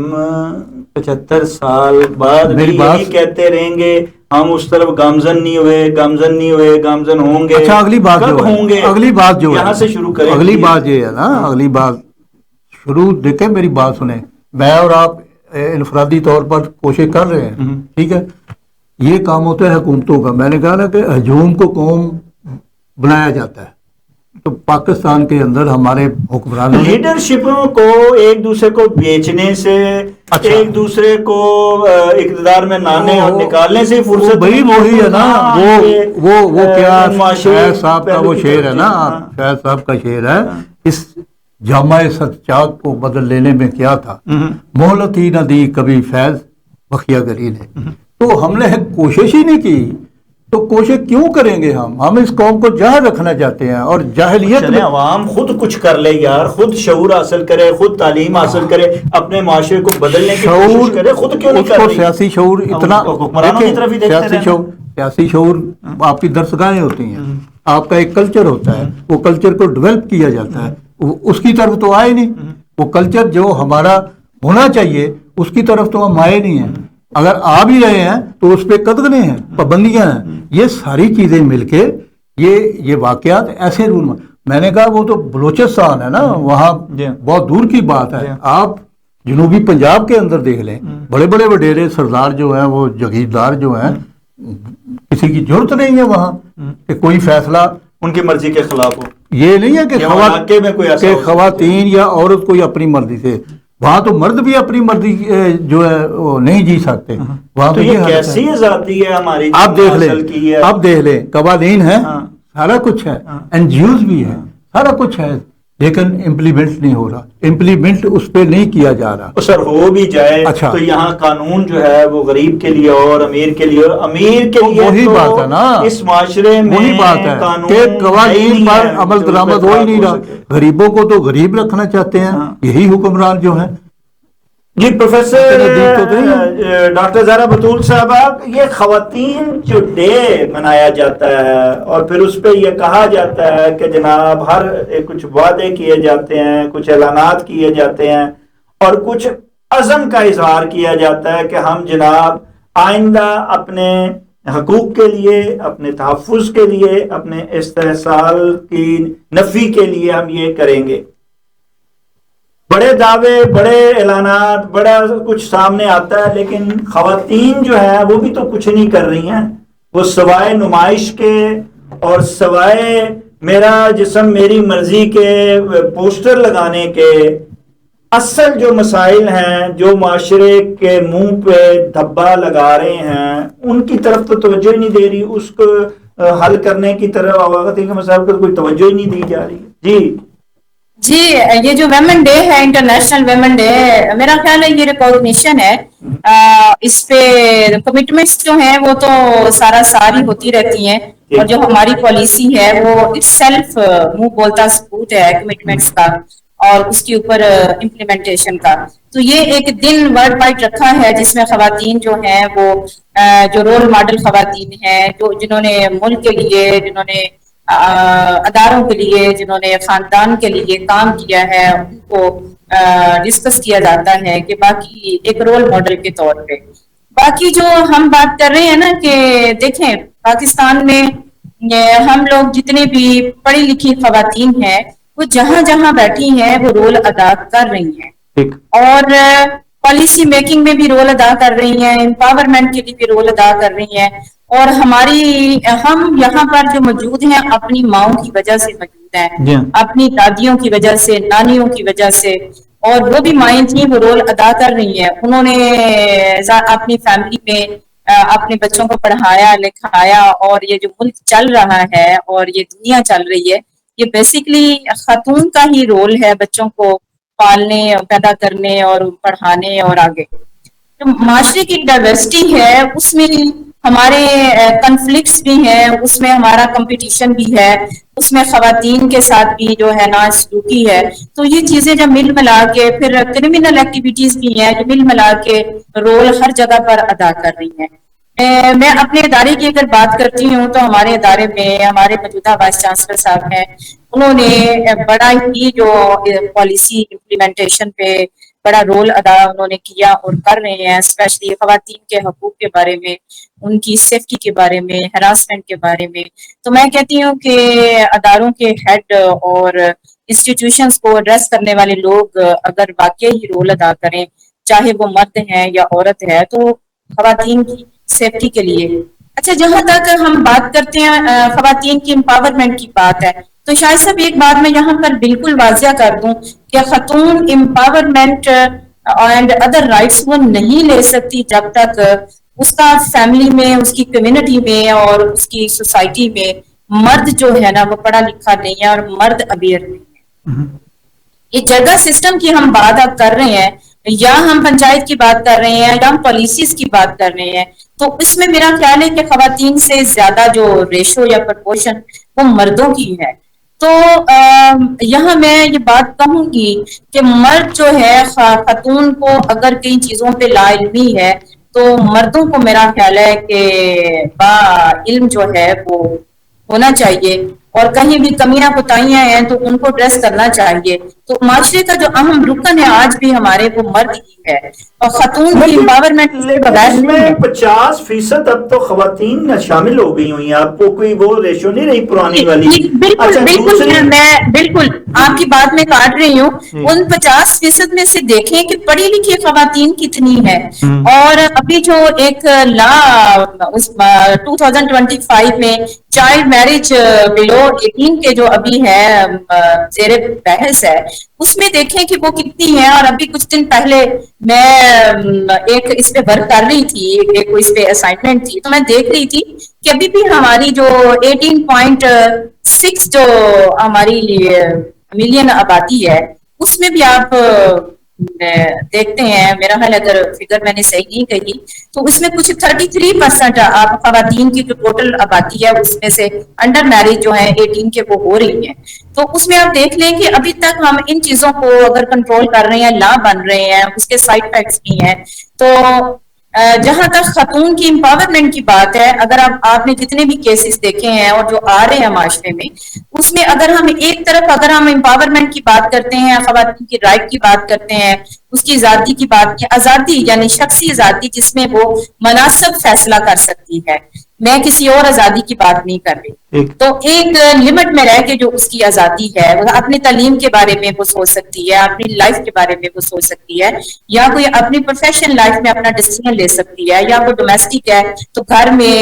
75 سال بعد میری بات کہتے رہیں گے ہم اس طرف گامزن نہیں ہوئے, گامزن ہوں گے. اچھا, اگلی بات جو ہے, اگلی بات جو یہاں سے شروع کریں. اگلی بات یہ ہے نا, اگلی بات شروع, دیکھیں میری بات سنیں. میں اور آپ انفرادی طور پر کوشش کر رہے ہیں, ٹھیک ہے, یہ کام ہوتا ہے حکومتوں کا. میں نے کہا نا کہ ہجوم کو قوم بنایا جاتا ہے, تو پاکستان کے اندر ہمارے حکمرانوں لیڈرشپوں کو ایک دوسرے کو بیچنے سے, ایک دوسرے کو اقتدار میں لانے اور نکالنے سے فرصت وہی ہے نا. وہ کیا شاہد صاحب کا وہ شعر ہے نا, شاہد صاحب کا شعر ہے, اس جامع سچاک کو بدل لینے میں کیا تھا, مہلت ہی نہ دی کبھی فیض بخیا گری نے. تو ہم نے کوشش ہی نہیں کی, تو کوشش کیوں کریں گے؟ ہم اس قوم کو جاہل رکھنا چاہتے ہیں, اور جاہلیت میں عوام خود کچھ کر لے یار, خود شعور حاصل کرے, خود تعلیم حاصل کرے, اپنے معاشرے کو بدلنے کی کوشش کرے. خود کیوں نہیں کر رہی؟ سیاسی شعور اتنا, سیاسی شعور آپ کی درسگاہیں ہوتی ہیں, آپ کا ایک کلچر ہوتا ہے, وہ کلچر کو ڈیولپ کیا جاتا ہے, اس کی طرف تو آئے نہیں. وہ کلچر جو ہمارا ہونا چاہیے اس کی طرف تو ہم آئے نہیں ہیں. اگر آ بھی رہے ہیں تو اس پہ قدغنے ہیں, پابندیاں ہیں. یہ ساری چیزیں مل کے یہ واقعات ایسے رول میں نے کہا وہ تو بلوچستان ہے نا، وہاں جی بہت دور کی بات ہے. جی. آپ جنوبی پنجاب کے اندر دیکھ لیں، بڑے بڑے وڈیرے سردار جو ہیں، وہ جگیردار جو ہیں، کسی کی ضرورت نہیں ہے وہاں کہ کوئی فیصلہ ان کی مرضی کے خلاف ہو. یہ نہیں ہے کہ علاقے میں کوئی ایسا ہو سکتا ہے. خواتین یا عورت کوئی اپنی مرضی سے، وہاں تو مرد بھی اپنی مرضی جو ہے وہ نہیں جی سکتے. وہاں تو یہ حالت ہے. کیسی آزادی ہے ہماری؟ آپ دیکھ لیں، حاصل کی ہے. آپ دیکھ لیں، قوانین ہیں، ہاں. سارا کچھ ہے، ہاں. این جی اوز بھی ہے، سارا کچھ ہے، لیکن امپلیمنٹ نہیں ہو رہا. امپلیمنٹ اس پہ نہیں کیا جا رہا. سر ہو بھی جائے اچھا. تو یہاں قانون جو ہے وہ غریب کے لیے اور امیر کے لیے، اور امیر کے لیے وہی تو بات ہے نا، اس معاشرے میں وہی بات ہے قانون کہ ہے ہی قوانین نہیں پر ہے عمل جو اس درآمد پہ ہو ہی خاص نہیں رہا. سکے. غریبوں کو تو غریب رکھنا چاہتے ہیں ہاں. یہی حکمران جو ہیں. جی پروفیسر نزدیک تو نہیں. ڈاکٹر زہرا بطول صاحبہ، یہ خواتین جو ڈے منایا جاتا ہے اور پھر اس پہ یہ کہا جاتا ہے کہ جناب ہر کچھ وعدے کیے جاتے ہیں، کچھ اعلانات کیے جاتے ہیں اور کچھ عزم کا اظہار کیا جاتا ہے کہ ہم جناب آئندہ اپنے حقوق کے لیے، اپنے تحفظ کے لیے، اپنے استحصال کی نفی کے لیے ہم یہ کریں گے. بڑے دعوے، بڑے اعلانات، بڑا کچھ سامنے آتا ہے، لیکن خواتین جو ہے وہ بھی تو کچھ نہیں کر رہی ہیں. وہ سوائے نمائش کے اور سوائے میرا جسم میری مرضی کے پوسٹر لگانے کے، اصل جو مسائل ہیں جو معاشرے کے منہ پہ دھبا لگا رہے ہیں ان کی طرف تو توجہ ہی نہیں دے رہی. اس کو حل کرنے کی طرف خواتین کے مسائل کو کوئی توجہ ہی نہیں دی جا رہی. جی یہ جو ویمن ڈے ہے، انٹرنیشنل ویمن ڈے، میرا خیال ہے یہ ریکگنیشن ہے. اس پہ کمٹمنٹس جو ہیں وہ تو سارا ساری ہوتی رہتی ہیں، اور جو ہماری پالیسی ہے وہ اٹس سیلف منہ بولتا ثبوت ہے کمٹمنٹس کا اور اس کے اوپر امپلیمنٹیشن کا. تو یہ ایک دن ورلڈ وائڈ رکھا ہے جس میں خواتین جو ہیں وہ جو رول ماڈل خواتین ہیں، جنہوں نے ملک کے لیے، جنہوں نے اداروں کے لیے، جنہوں نے خاندان کے لیے کام کیا ہے، ان کو ڈسکس کیا جاتا ہے کہ باقی ایک رول ماڈل کے طور پہ. باقی جو ہم بات کر رہے ہیں نا کہ دیکھیں پاکستان میں ہم لوگ جتنے بھی پڑھی لکھی خواتین ہیں وہ جہاں جہاں بیٹھی ہیں وہ رول ادا کر رہی ہیں، اور پالیسی میکنگ میں بھی رول ادا کر رہی ہیں، امپاورمنٹ کے لیے بھی رول ادا کر رہی ہیں. اور ہم یہاں پر جو موجود ہیں اپنی ماؤں کی وجہ سے موجود ہیں، اپنی دادیوں کی وجہ سے، نانیوں کی وجہ سے، اور وہ بھی مائیں تھیں، وہ رول ادا کر رہی ہیں. انہوں نے اپنی فیملی میں اپنے بچوں کو پڑھایا لکھایا، اور یہ جو ملک چل رہا ہے اور یہ دنیا چل رہی ہے یہ بیسیکلی خاتون کا ہی رول ہے، بچوں کو پالنے، پیدا کرنے اور پڑھانے اور آگے. جو معاشرے کی ڈائیورسٹی ہے اس میں ہمارے کنفلکٹس بھی ہیں، اس میں ہمارا کمپٹیشن بھی ہے، اس میں خواتین کے ساتھ بھی جو ہے نا سلوکی ہے. تو یہ چیزیں جب مل ملا کے، پھر کرمنل ایکٹیویٹیز بھی ہیں جو مل ملا کے رول ہر جگہ پر ادا کر رہی ہیں. میں اپنے ادارے کی اگر بات کرتی ہوں تو ہمارے ادارے میں ہمارے موجودہ وائس چانسلر صاحب ہیں، انہوں نے بڑا ہی جو پالیسی امپلیمنٹیشن پہ بڑا رول ادا انہوں نے کیا اور کر رہے ہیں، اسپیشلی خواتین کے حقوق کے بارے میں، ان کی سیفٹی کے بارے میں، ہراسمنٹ کے بارے میں. تو میں کہتی ہوں کہ اداروں کے ہیڈ اور انسٹیٹیوشنز کو ایڈریس کرنے والے لوگ اگر واقعی رول ادا کریں، چاہے وہ مرد ہیں یا عورت ہے، تو خواتین کی سیفٹی کے لیے. اچھا، جہاں تک ہم بات کرتے ہیں خواتین کی امپاورمنٹ کی بات ہے، تو شاید صاحب ایک بات میں یہاں پر بالکل واضح کر دوں کہ خاتون امپاورمنٹ اینڈ ادر رائٹس وہ نہیں لے سکتی جب تک اس کا فیملی میں، اس کی کمیونٹی میں اور اس کی سوسائٹی میں مرد جو ہے نا وہ پڑھا لکھا نہیں ہے اور مرد اویئر نہیں ہے. یہ جرگا سسٹم کی ہم بات اب کر رہے ہیں، یا ہم پنچایت کی بات کر رہے ہیں، یا ہم پالیسیز کی بات کر رہے ہیں، تو اس میں میرا خیال ہے کہ خواتین سے زیادہ جو ریشو یا پرپورشن وہ مردوں کی ہے. تو یہاں میں یہ بات کہوں گی کہ مرد جو ہے خاتون کو اگر کئی چیزوں پہ لا علمی ہے تو مردوں کو میرا خیال ہے کہ با علم جو ہے وہ ہونا چاہیے، اور کہیں بھی کمیاں کوتاہیاں ہیں تو ان کو ایڈریس کرنا چاہیے. تو معاشرے کا جو اہم رکن ہے آج بھی ہمارے وہ مرد ہی ہے، اور خاتون کی امپاورمنٹ کے لیکن بغیر اس نہیں میں ہے۔ 50% اب تو خواتین شامل ہو گئی ہوئی ہیں، آپ کو کوئی وہ ریشو نہیں رہی پرانی والی؟ بالکل اچھا بالکل، دوسری میں بالکل آپ کی بات میں کاٹ رہی ہوں۔ جی ان 50% میں سے دیکھیں کہ پڑھی لکھی خواتین کتنی ہے، ہوں اور ابھی جو ایک لا اس 2025 میں چائلڈ میرج بلو 18 کے جو ابھی ہے زیر بحث ہے، اس میں دیکھیں کہ وہ کتنی ہے۔ اور ابھی کچھ دن پہلے میں ایک اس پہ ورک کر رہی تھی، ایک اس پہ اسائنمنٹ تھی، تو میں دیکھ رہی تھی کہ ابھی بھی ہماری جو 18.6 جو ہماری ملین آبادی ہے، اس میں بھی آپ دیکھتے ہیں، میرا خیال اگر فگر میں نے صحیح نہیں کہی تو اس میں کچھ 33% آپ خواتین کی جو ٹوٹل آبادی ہے اس میں سے انڈر میرج جو ہے 18 کے وہ ہو رہی ہیں۔ تو اس میں آپ دیکھ لیں کہ ابھی تک ہم ان چیزوں کو اگر کنٹرول کر رہے ہیں، لا بن رہے ہیں، اس کے سائڈ افیکٹس بھی ہیں۔ تو جہاں تک خاتون کی امپاورمنٹ کی بات ہے، اگر آپ نے جتنے بھی کیسز دیکھے ہیں اور جو آ رہے ہیں معاشرے میں، اس میں اگر ہم ایک طرف اگر ہم امپاورمنٹ کی بات کرتے ہیں، خواتین کی رائٹ کی بات کرتے ہیں، اس کی آزادی کی بات کی، آزادی یعنی شخصی آزادی جس میں وہ مناسب فیصلہ کر سکتی ہے، میں کسی اور آزادی کی بات نہیں کر رہی، ایک تو ایک لمٹ میں رہ کے جو اس کی آزادی ہے، وہ اپنی تعلیم کے بارے میں وہ سوچ سکتی ہے، اپنی لائف کے بارے میں وہ سوچ سکتی ہے، یا کوئی اپنی پروفیشنل لائف میں اپنا ڈیسیژن لے سکتی ہے، یا وہ ڈومیسٹک ہے تو گھر میں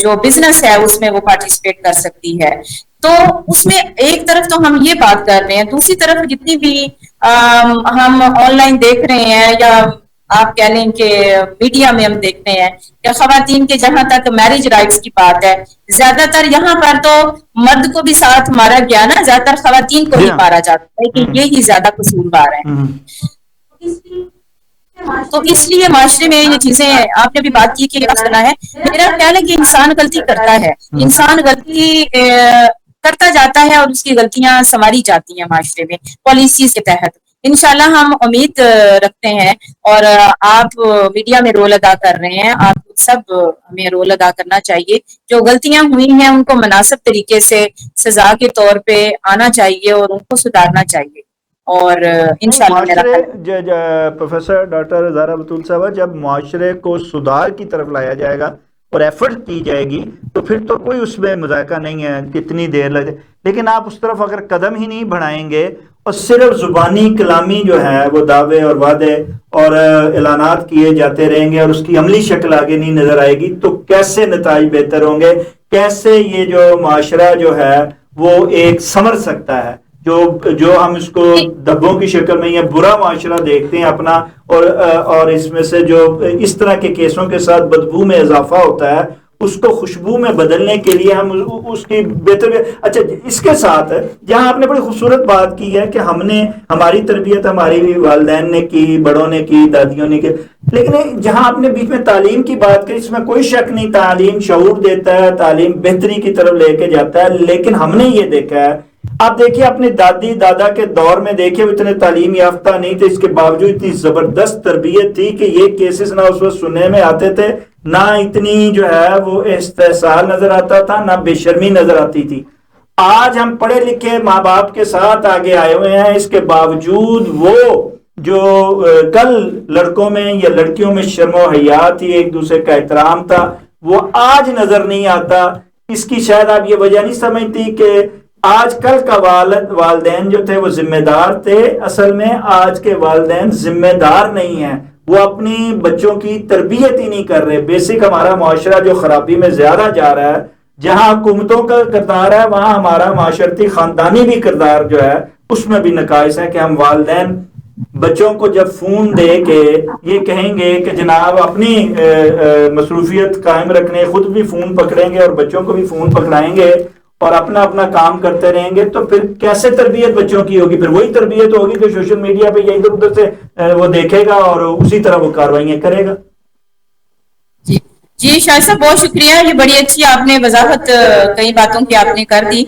جو بزنس ہے اس میں وہ پارٹیسپیٹ کر سکتی ہے۔ تو اس میں ایک طرف تو ہم یہ بات کر رہے ہیں، دوسری طرف جتنی بھی ہم آن لائن دیکھ رہے ہیں، یا آپ کہہ لیں کہ میڈیا میں ہم دیکھتے ہیں کہ خواتین کے جہاں تک میرج رائٹس کی بات ہے، زیادہ تر یہاں پر تو مرد کو بھی ساتھ مارا گیا نا، زیادہ تر خواتین کو جی ہی ہاں مارا جاتا ہے کہ ہوں یہی زیادہ قصوروار ہیں۔ ہوں تو اس لیے معاشرے میں یہ چیزیں آپ نے بھی بات کی کہ سنا ہے، میرا خیال ہے کہ انسان غلطی کرتا ہے، انسان غلطی کرتا جاتا ہے، اور اس کی غلطیاں سنواری جاتی ہیں معاشرے میں پالیسیز کے تحت۔ انشاءاللہ ہم امید رکھتے ہیں، اور آپ میڈیا میں رول ادا کر رہے ہیں، آپ سب ہمیں رول ادا کرنا چاہیے، جو غلطیاں ہوئی ہیں ان کو مناسب طریقے سے سزا کے طور پہ آنا چاہیے اور ان کو سدھارنا چاہیے، اور نہیں انشاءاللہ میرا معاشرے خیال پروفیسر ڈاکٹر زہرا بتول صاحبہ، جب معاشرے کو سدھار کی طرف لایا جائے گا اور ایفرٹ کی جائے گی تو پھر تو کوئی اس میں مذائقہ نہیں ہے کتنی دیر لگے، لیکن آپ اس طرف اگر قدم ہی نہیں بڑھائیں گے اور صرف زبانی کلامی جو ہے وہ دعوے اور وعدے اور اعلانات کیے جاتے رہیں گے اور اس کی عملی شکل آگے نہیں نظر آئے گی، تو کیسے نتائج بہتر ہوں گے؟ کیسے یہ جو معاشرہ جو ہے وہ ایک سنور سکتا ہے؟ جو ہم اس کو ہے۔ دبوں کی شکل میں یا برا معاشرہ دیکھتے ہیں اپنا، اور اس میں سے جو اس طرح کے کیسوں کے ساتھ بدبو میں اضافہ ہوتا ہے، اس کو خوشبو میں بدلنے کے لیے ہم اس کی بہتر۔ اچھا اس کے ساتھ جہاں آپ نے بڑی خوبصورت بات کی ہے کہ ہماری تربیت ہماری والدین نے کی، بڑوں نے کی، دادیوں نے کی، لیکن جہاں آپ نے بیچ میں تعلیم کی بات کی، اس میں کوئی شک نہیں، تعلیم شعور دیتا ہے، تعلیم بہتری کی طرف لے کے جاتا ہے، لیکن ہم نے یہ دیکھا ہے، آپ دیکھیے اپنے دادی دادا کے دور میں دیکھیے وہ اتنے تعلیم یافتہ نہیں تھے، اس کے باوجود اتنی زبردست تربیت تھی کہ یہ کیسز نہ اس وقت سننے میں آتے تھے، نہ اتنی جو ہے وہ استحصال نظر آتا تھا، نہ بے شرمی نظر آتی تھی۔ آج ہم پڑھے لکھے ماں باپ کے ساتھ آگے آئے ہوئے ہیں، اس کے باوجود وہ جو کل لڑکوں میں یا لڑکیوں میں شرم و حیا تھی، ایک دوسرے کا احترام تھا، وہ آج نظر نہیں آتا۔ اس کی شاید آپ یہ وجہ نہیں سمجھتی کہ آج کل کا والدین جو تھے وہ ذمہ دار تھے، اصل میں آج کے والدین ذمہ دار نہیں ہیں، وہ اپنی بچوں کی تربیت ہی نہیں کر رہے۔ بیسک ہمارا معاشرہ جو خرابی میں زیادہ جا رہا ہے، جہاں حکومتوں کا کردار ہے وہاں ہمارا معاشرتی خاندانی بھی کردار جو ہے اس میں بھی نقائص ہے کہ ہم والدین بچوں کو جب فون دے کے یہ کہیں گے کہ جناب اپنی مصروفیت قائم رکھنے، خود بھی فون پکڑیں گے اور بچوں کو بھی فون پکڑائیں گے اور اپنا اپنا کام کرتے رہیں گے، تو پھر کیسے تربیت بچوں کی ہوگی؟ پھر وہی تربیت ہوگی جو سوشل میڈیا پہ یہ ادھر ادھر سے وہ دیکھے گا اور اسی طرح وہ کارروائیاں کرے گا۔ جی جی شاہد صاحب بہت شکریہ، یہ بڑی اچھی آپ نے وضاحت کئی باتوں کی آپ نے کر دی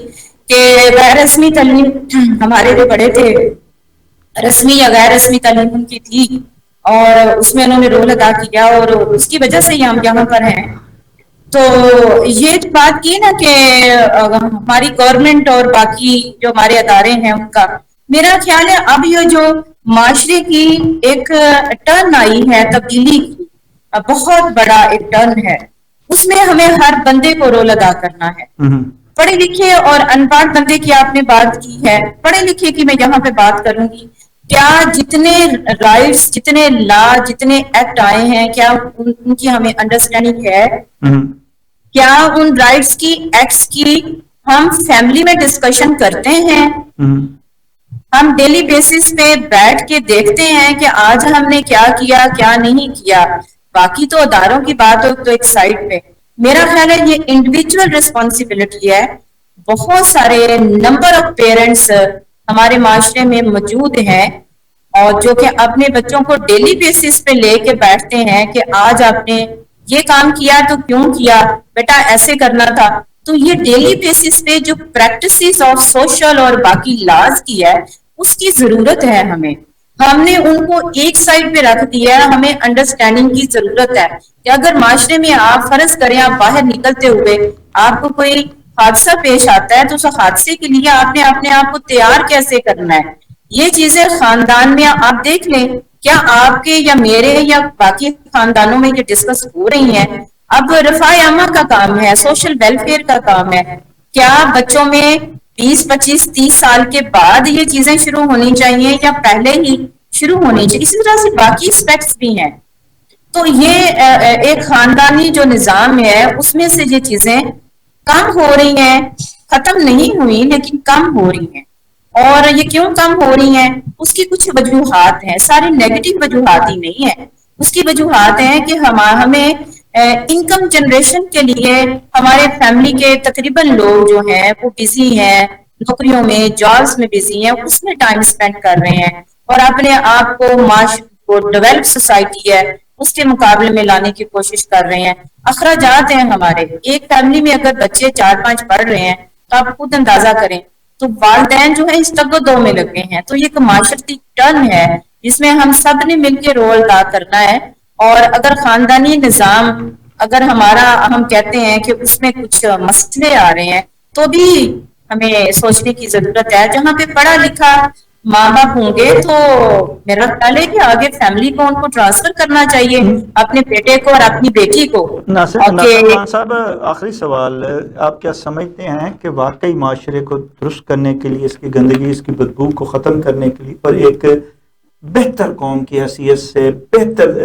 کہ غیر رسمی تعلیم ہمارے جو بڑے تھے، رسمی یا غیر رسمی تعلیم ان کی تھی اور اس میں انہوں نے رول ادا کیا اور اس کی وجہ سے ہی ہم یہاں پر ہیں۔ تو یہ جو بات کی نا کہ ہماری گورنمنٹ اور باقی جو ہمارے ادارے ہیں ان کا، میرا خیال ہے اب یہ جو معاشرے کی ایک ٹرن آئی ہے تبدیلی کی، بہت بڑا ایک ٹرن ہے، اس میں ہمیں ہر بندے کو رول ادا کرنا ہے. پڑھے لکھے اور ان پڑھ بندے کی آپ نے بات کی ہے، پڑھے لکھے کی میں یہاں پہ بات کروں گی. کیا جتنے رائٹس، جتنے لا، جتنے ایکٹ آئے ہیں، کیا ان کی ہمیں انڈرسٹینڈنگ ہے؟ کیا ان رائٹس کی، ایکٹس کی ہم فیملی میں ڈسکشن کرتے ہیں؟ ہم ڈیلی بیسس پہ بیٹھ کے دیکھتے ہیں کہ آج ہم نے کیا کیا، کیا نہیں کیا؟ باقی تو اداروں کی بات ہو تو ایک سائڈ پہ، میرا خیال ہے یہ انڈیویجول ریسپانسبلٹی ہے. بہت سارے نمبر آف پیرنٹس ہمارے معاشرے میں موجود ہیں اور جو کہ اپنے بچوں کو ڈیلی بیسس پہ لے کے بیٹھتے ہیں کہ آج آپ نے یہ کام کیا تو کیوں کیا، بیٹا ایسے کرنا تھا. تو یہ ڈیلی بیسس پہ جو پریکٹسز آف سوشل اور باقی لاز کی ہے، اس کی ضرورت ہے ہمیں. ہم نے ان کو ایک سائڈ پہ رکھ دیا ہے، ہمیں انڈرسٹینڈنگ کی ضرورت ہے کہ اگر معاشرے میں آپ فرض کریں آپ باہر نکلتے ہوئے آپ کو کوئی حادثہ پیش آتا ہے تو اس حادثے کے لیے آپ نے اپنے آپ کو تیار کیسے کرنا ہے. یہ چیزیں خاندان میں آپ دیکھ لیں، کیا آپ کے یا میرے یا باقی خاندانوں میں یہ ڈسکس ہو رہی ہیں؟ اب رفاع عامہ کا کام ہے، سوشل ویلفیئر کا کام ہے. کیا بچوں میں 20 25 30 سال کے بعد یہ چیزیں شروع ہونی چاہیے یا پہلے ہی شروع ہونی چاہیے؟ اسی طرح سے باقی اسپیکٹس بھی ہیں. تو یہ ایک خاندانی جو نظام ہے اس میں سے یہ چیزیں کم ہو رہی ہیں، ختم نہیں ہوئی لیکن کم ہو رہی ہیں. اور یہ کیوں کم ہو رہی ہیں؟ اس کی کچھ وجوہات ہیں، ساری نیگیٹو وجوہات ہی نہیں ہیں. اس کی وجوہات ہیں کہ ہمیں انکم جنریشن کے لیے ہمارے فیملی کے تقریباً لوگ جو ہیں وہ بزی ہیں، نوکریوں میں، جابس میں بزی ہیں، اس میں ٹائم سپینڈ کر رہے ہیں اور اپنے آپ کو معاشرے ڈیولپ سوسائٹی ہے اس کے مقابلے میں لانے کی کوشش کر رہے ہیں. اخراجات ہیں ہمارے، ایک فیملی میں اگر بچے 4 5 پڑھ رہے ہیں تو آپ خود اندازہ کریں تو والدین جو ہے اس تگ و دو میں لگے ہیں. تو یہ ایک معاشرتی ٹرن ہے جس میں ہم سب نے مل کے رول ادا کرنا ہے. اور اگر خاندانی نظام، اگر ہمارا ہم کہتے ہیں کہ اس میں کچھ مسئلے آ رہے ہیں تو بھی ہمیں سوچنے کی ضرورت ہے. جہاں پہ پڑھا لکھا ماں باپ ہوں گے تو میرا خیال ہے کہ آگے فیملی کو ان کو ٹرانسفر کرنا چاہیے، اپنے بیٹے کو اور اپنی بیٹی کو. ناصر خان صاحب، آخری سوال، آپ کیا سمجھتے ہیں کہ واقعی معاشرے کو درست کرنے کے لیے، اس کی گندگی، اس کی بدبو کو ختم کرنے کے لیے اور ایک بہتر قوم کی حیثیت سے، بہتر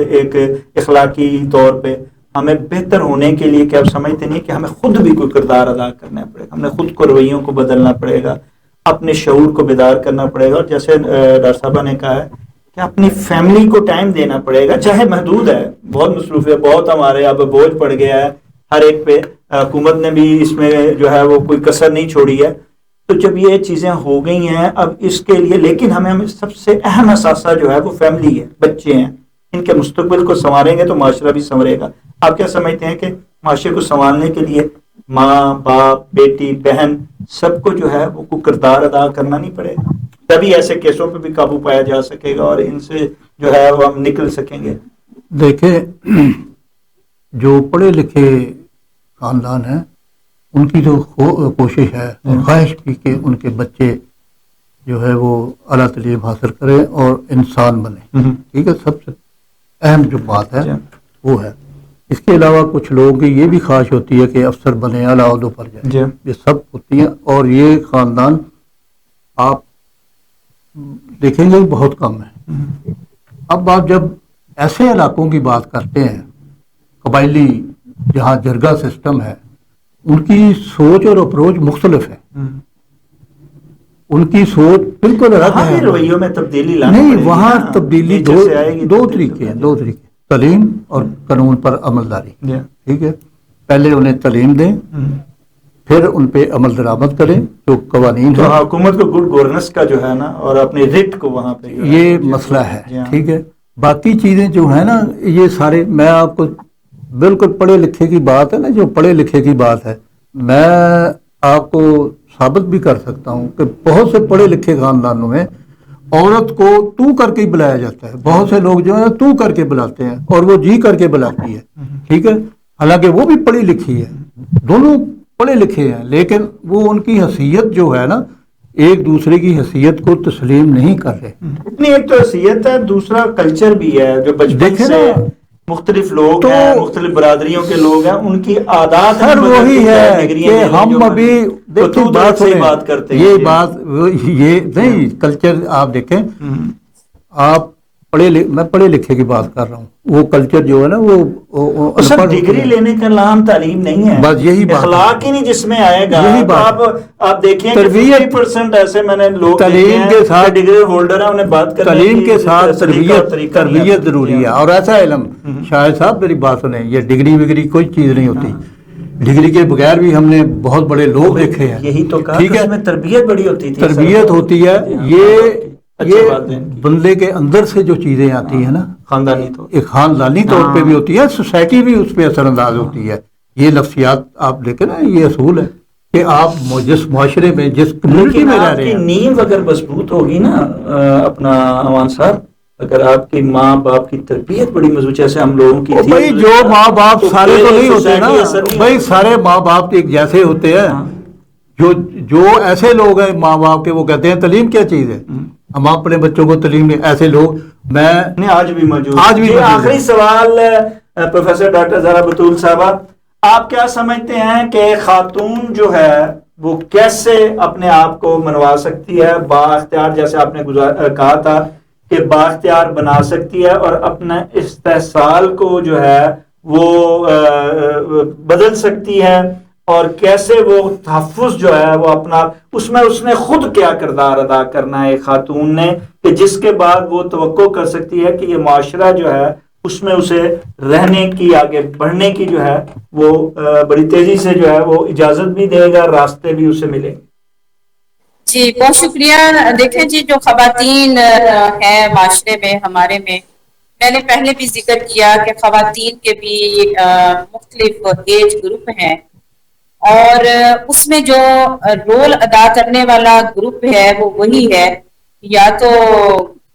ایک اخلاقی طور پہ ہمیں بہتر ہونے کے لیے، کیا آپ سمجھتے نہیں کہ ہمیں خود بھی کوئی کردار ادا کرنا پڑے گا؟ ہمیں خود کو رویوں کو بدلنا پڑے گا، اپنے شعور کو بیدار کرنا پڑے گا. اور جیسے ڈاکٹر صاحبہ نے کہا ہے کہ اپنی فیملی کو ٹائم دینا پڑے گا، چاہے محدود ہے، بہت مصروف ہے، بہت ہمارے اب بوجھ پڑ گیا ہے ہر ایک پہ. حکومت نے بھی اس میں جو ہے وہ کوئی کسر نہیں چھوڑی ہے. تو جب یہ چیزیں ہو گئی ہیں اب اس کے لیے، لیکن ہمیں سب سے اہم اثاثہ جو ہے وہ فیملی ہے، بچے ہیں. ان کے مستقبل کو سنواریں گے تو معاشرہ بھی سنورے گا. آپ کیا سمجھتے ہیں کہ معاشرے کو سنبھالنے کے لیے ماں باپ، بیٹی بہن، سب کو جو ہے وہ کردار ادا کرنا نہیں پڑے گا؟ تبھی ایسے کیسوں پہ بھی قابو پایا جا سکے گا اور ان سے جو ہے وہ ہم نکل سکیں گے. دیکھیں، جو پڑھے لکھے خاندان ہیں ان کی جو کوشش ہے اور خواہش بھی کہ ان کے بچے جو ہے وہ اعلیٰ تعلیم حاصل کریں اور انسان بنے. ٹھیک ہے، سب سے اہم جو بات ہے وہ ہے. اس کے علاوہ کچھ لوگوں کی یہ بھی خواہش ہوتی ہے کہ افسر بنے، اعلیٰ عہدوں پر جائیں. یہ سب ہوتی ہیں اور یہ خاندان آپ دیکھیں گے بہت کم ہے. اب آپ جب ایسے علاقوں کی بات کرتے ہیں، قبائلی جہاں جرگہ سسٹم ہے، ان کی سوچ اور اپروچ مختلف ہے. ان کی سوچ بالکل الگ ہے. رویوں میں تبدیلی لانا نہیں، پڑے گی. وہاں تبدیلی دو طریقے ہیں. تعلیم اور قانون پر عمل داری. ٹھیک ہے، پہلے انہیں تعلیم دیں، پھر ان پہ عمل درآمد کریں جو قوانین تو حکومت کو گڈ گورننس کا جو ہے نا اور اپنے ریٹ کو وہاں پہ یہ مسئلہ ہے. ٹھیک ہے، باقی چیزیں جو ہیں نا یہ سارے، میں آپ کو بالکل پڑھے لکھے کی بات ہے نا، جو پڑھے لکھے کی بات ہے، میں آپ کو ثابت بھی کر سکتا ہوں کہ بہت سے پڑھے لکھے خاندانوں میں عورت کو تو کر کے ہی بلایا جاتا ہے. بہت سے لوگ جو ہیں تو کر کے بلاتے ہیں اور وہ جی کر کے بلاتی ہے. ٹھیک ہے، حالانکہ وہ بھی پڑھی لکھی ہے، دونوں پڑھے لکھے ہیں، لیکن وہ ان کی حیثیت جو ہے نا ایک دوسرے کی حیثیت کو تسلیم نہیں کر رہے. اتنی ایک تو حیثیت ہے، دوسرا کلچر بھی ہے جو بچپن دیکھیں سے نا، مختلف لوگ تو ہیں، مختلف برادریوں کے لوگ ہیں، ان کی عادات سر وہی ہے کہ ہم ابھی دیکھیں بات سے سنیں، بات کرتے ہیں. یہ بات یہ نہیں کلچر. آپ دیکھیں، آپ میں پڑھے لکھے کی بات کر رہا ہوں، وہ کلچر جو ہے نا وہ سر ڈگری لینے کا نام تعلیم نہیں ہے، بس یہی بات اخلاق ہی نہیں جس میں آئے گا. یہی بات آپ دیکھیں کہ تربیت 50% ایسے میں نے لوگ تعلیم کے ساتھ ڈگری ہولڈر ہیں، انہیں بات کرنے تعلیم کے ساتھ طریقہ تربیت ضروری ہے اور ایسا علم. شاہد صاحب میری بات سنیں، یہ ڈگری وگری کوئی چیز نہیں ہوتی. ڈگری کے بغیر بھی ہم نے بہت بڑے لوگ دیکھے ہیں. یہی تو کہا ٹھیک کہ ہے، اس میں تربیت بڑی ہوتی تھی. تربیت ہوتی ہے. یہ بندے کے اندر سے جو چیزیں آتی ہیں نا، خاندانی طور ایک خاندانی طور پہ بھی ہوتی ہے، سوسائٹی بھی اس پہ اثر انداز ہوتی ہے. یہ نفسیات آپ دیکھیں نا، یہ اصول ہے کہ آپ جس معاشرے میں جس کمیونٹی میں رہ رہے ہیں، نیو اگر مضبوط ہوگی نا اپنا امان صاحب، اگر آپ کی ماں باپ کی تربیت بڑی مضبوط جیسے ہم لوگوں کی تھی. بھائی جو ماں باپ سارے تو نہیں ہوتے نا بھائی، سارے ماں باپ ایک جیسے ہوتے ہیں. جو ایسے لوگ ہیں ماں باپ کے، وہ کہتے ہیں تعلیم کیا چیز ہے، ہم اپنے بچوں کو تعلیم دیں. ایسے لوگ میں آج بھی موجود. آج بھی آخری سوال پروفیسر ڈاکٹر زہرا بطول صاحبہ، آپ کیا سمجھتے ہیں کہ خاتون جو ہے وہ کیسے اپنے آپ کو منوا سکتی ہے، با اختیار، جیسے آپ نے کہا تھا کہ با اختیار بنا سکتی ہے اور اپنا استحصال کو جو ہے وہ بدل سکتی ہے، اور کیسے وہ تحفظ جو ہے وہ اپنا اس نے خود کیا کردار ادا کرنا ہے ایک خاتون نے، کہ جس کے بعد وہ توقع کر سکتی ہے کہ یہ معاشرہ جو ہے اس میں اسے رہنے کی، آگے بڑھنے کی جو ہے وہ بڑی تیزی سے جو ہے وہ اجازت بھی دے گا، راستے بھی اسے ملیں گے. جی بہت شکریہ. دیکھیں جی، جو خواتین ہیں معاشرے میں ہمارے میں نے پہلے بھی ذکر کیا کہ خواتین کے بھی مختلف ایج گروپ ہیں، اور اس میں جو رول ادا کرنے والا گروپ ہے وہ وہی ہے، یا تو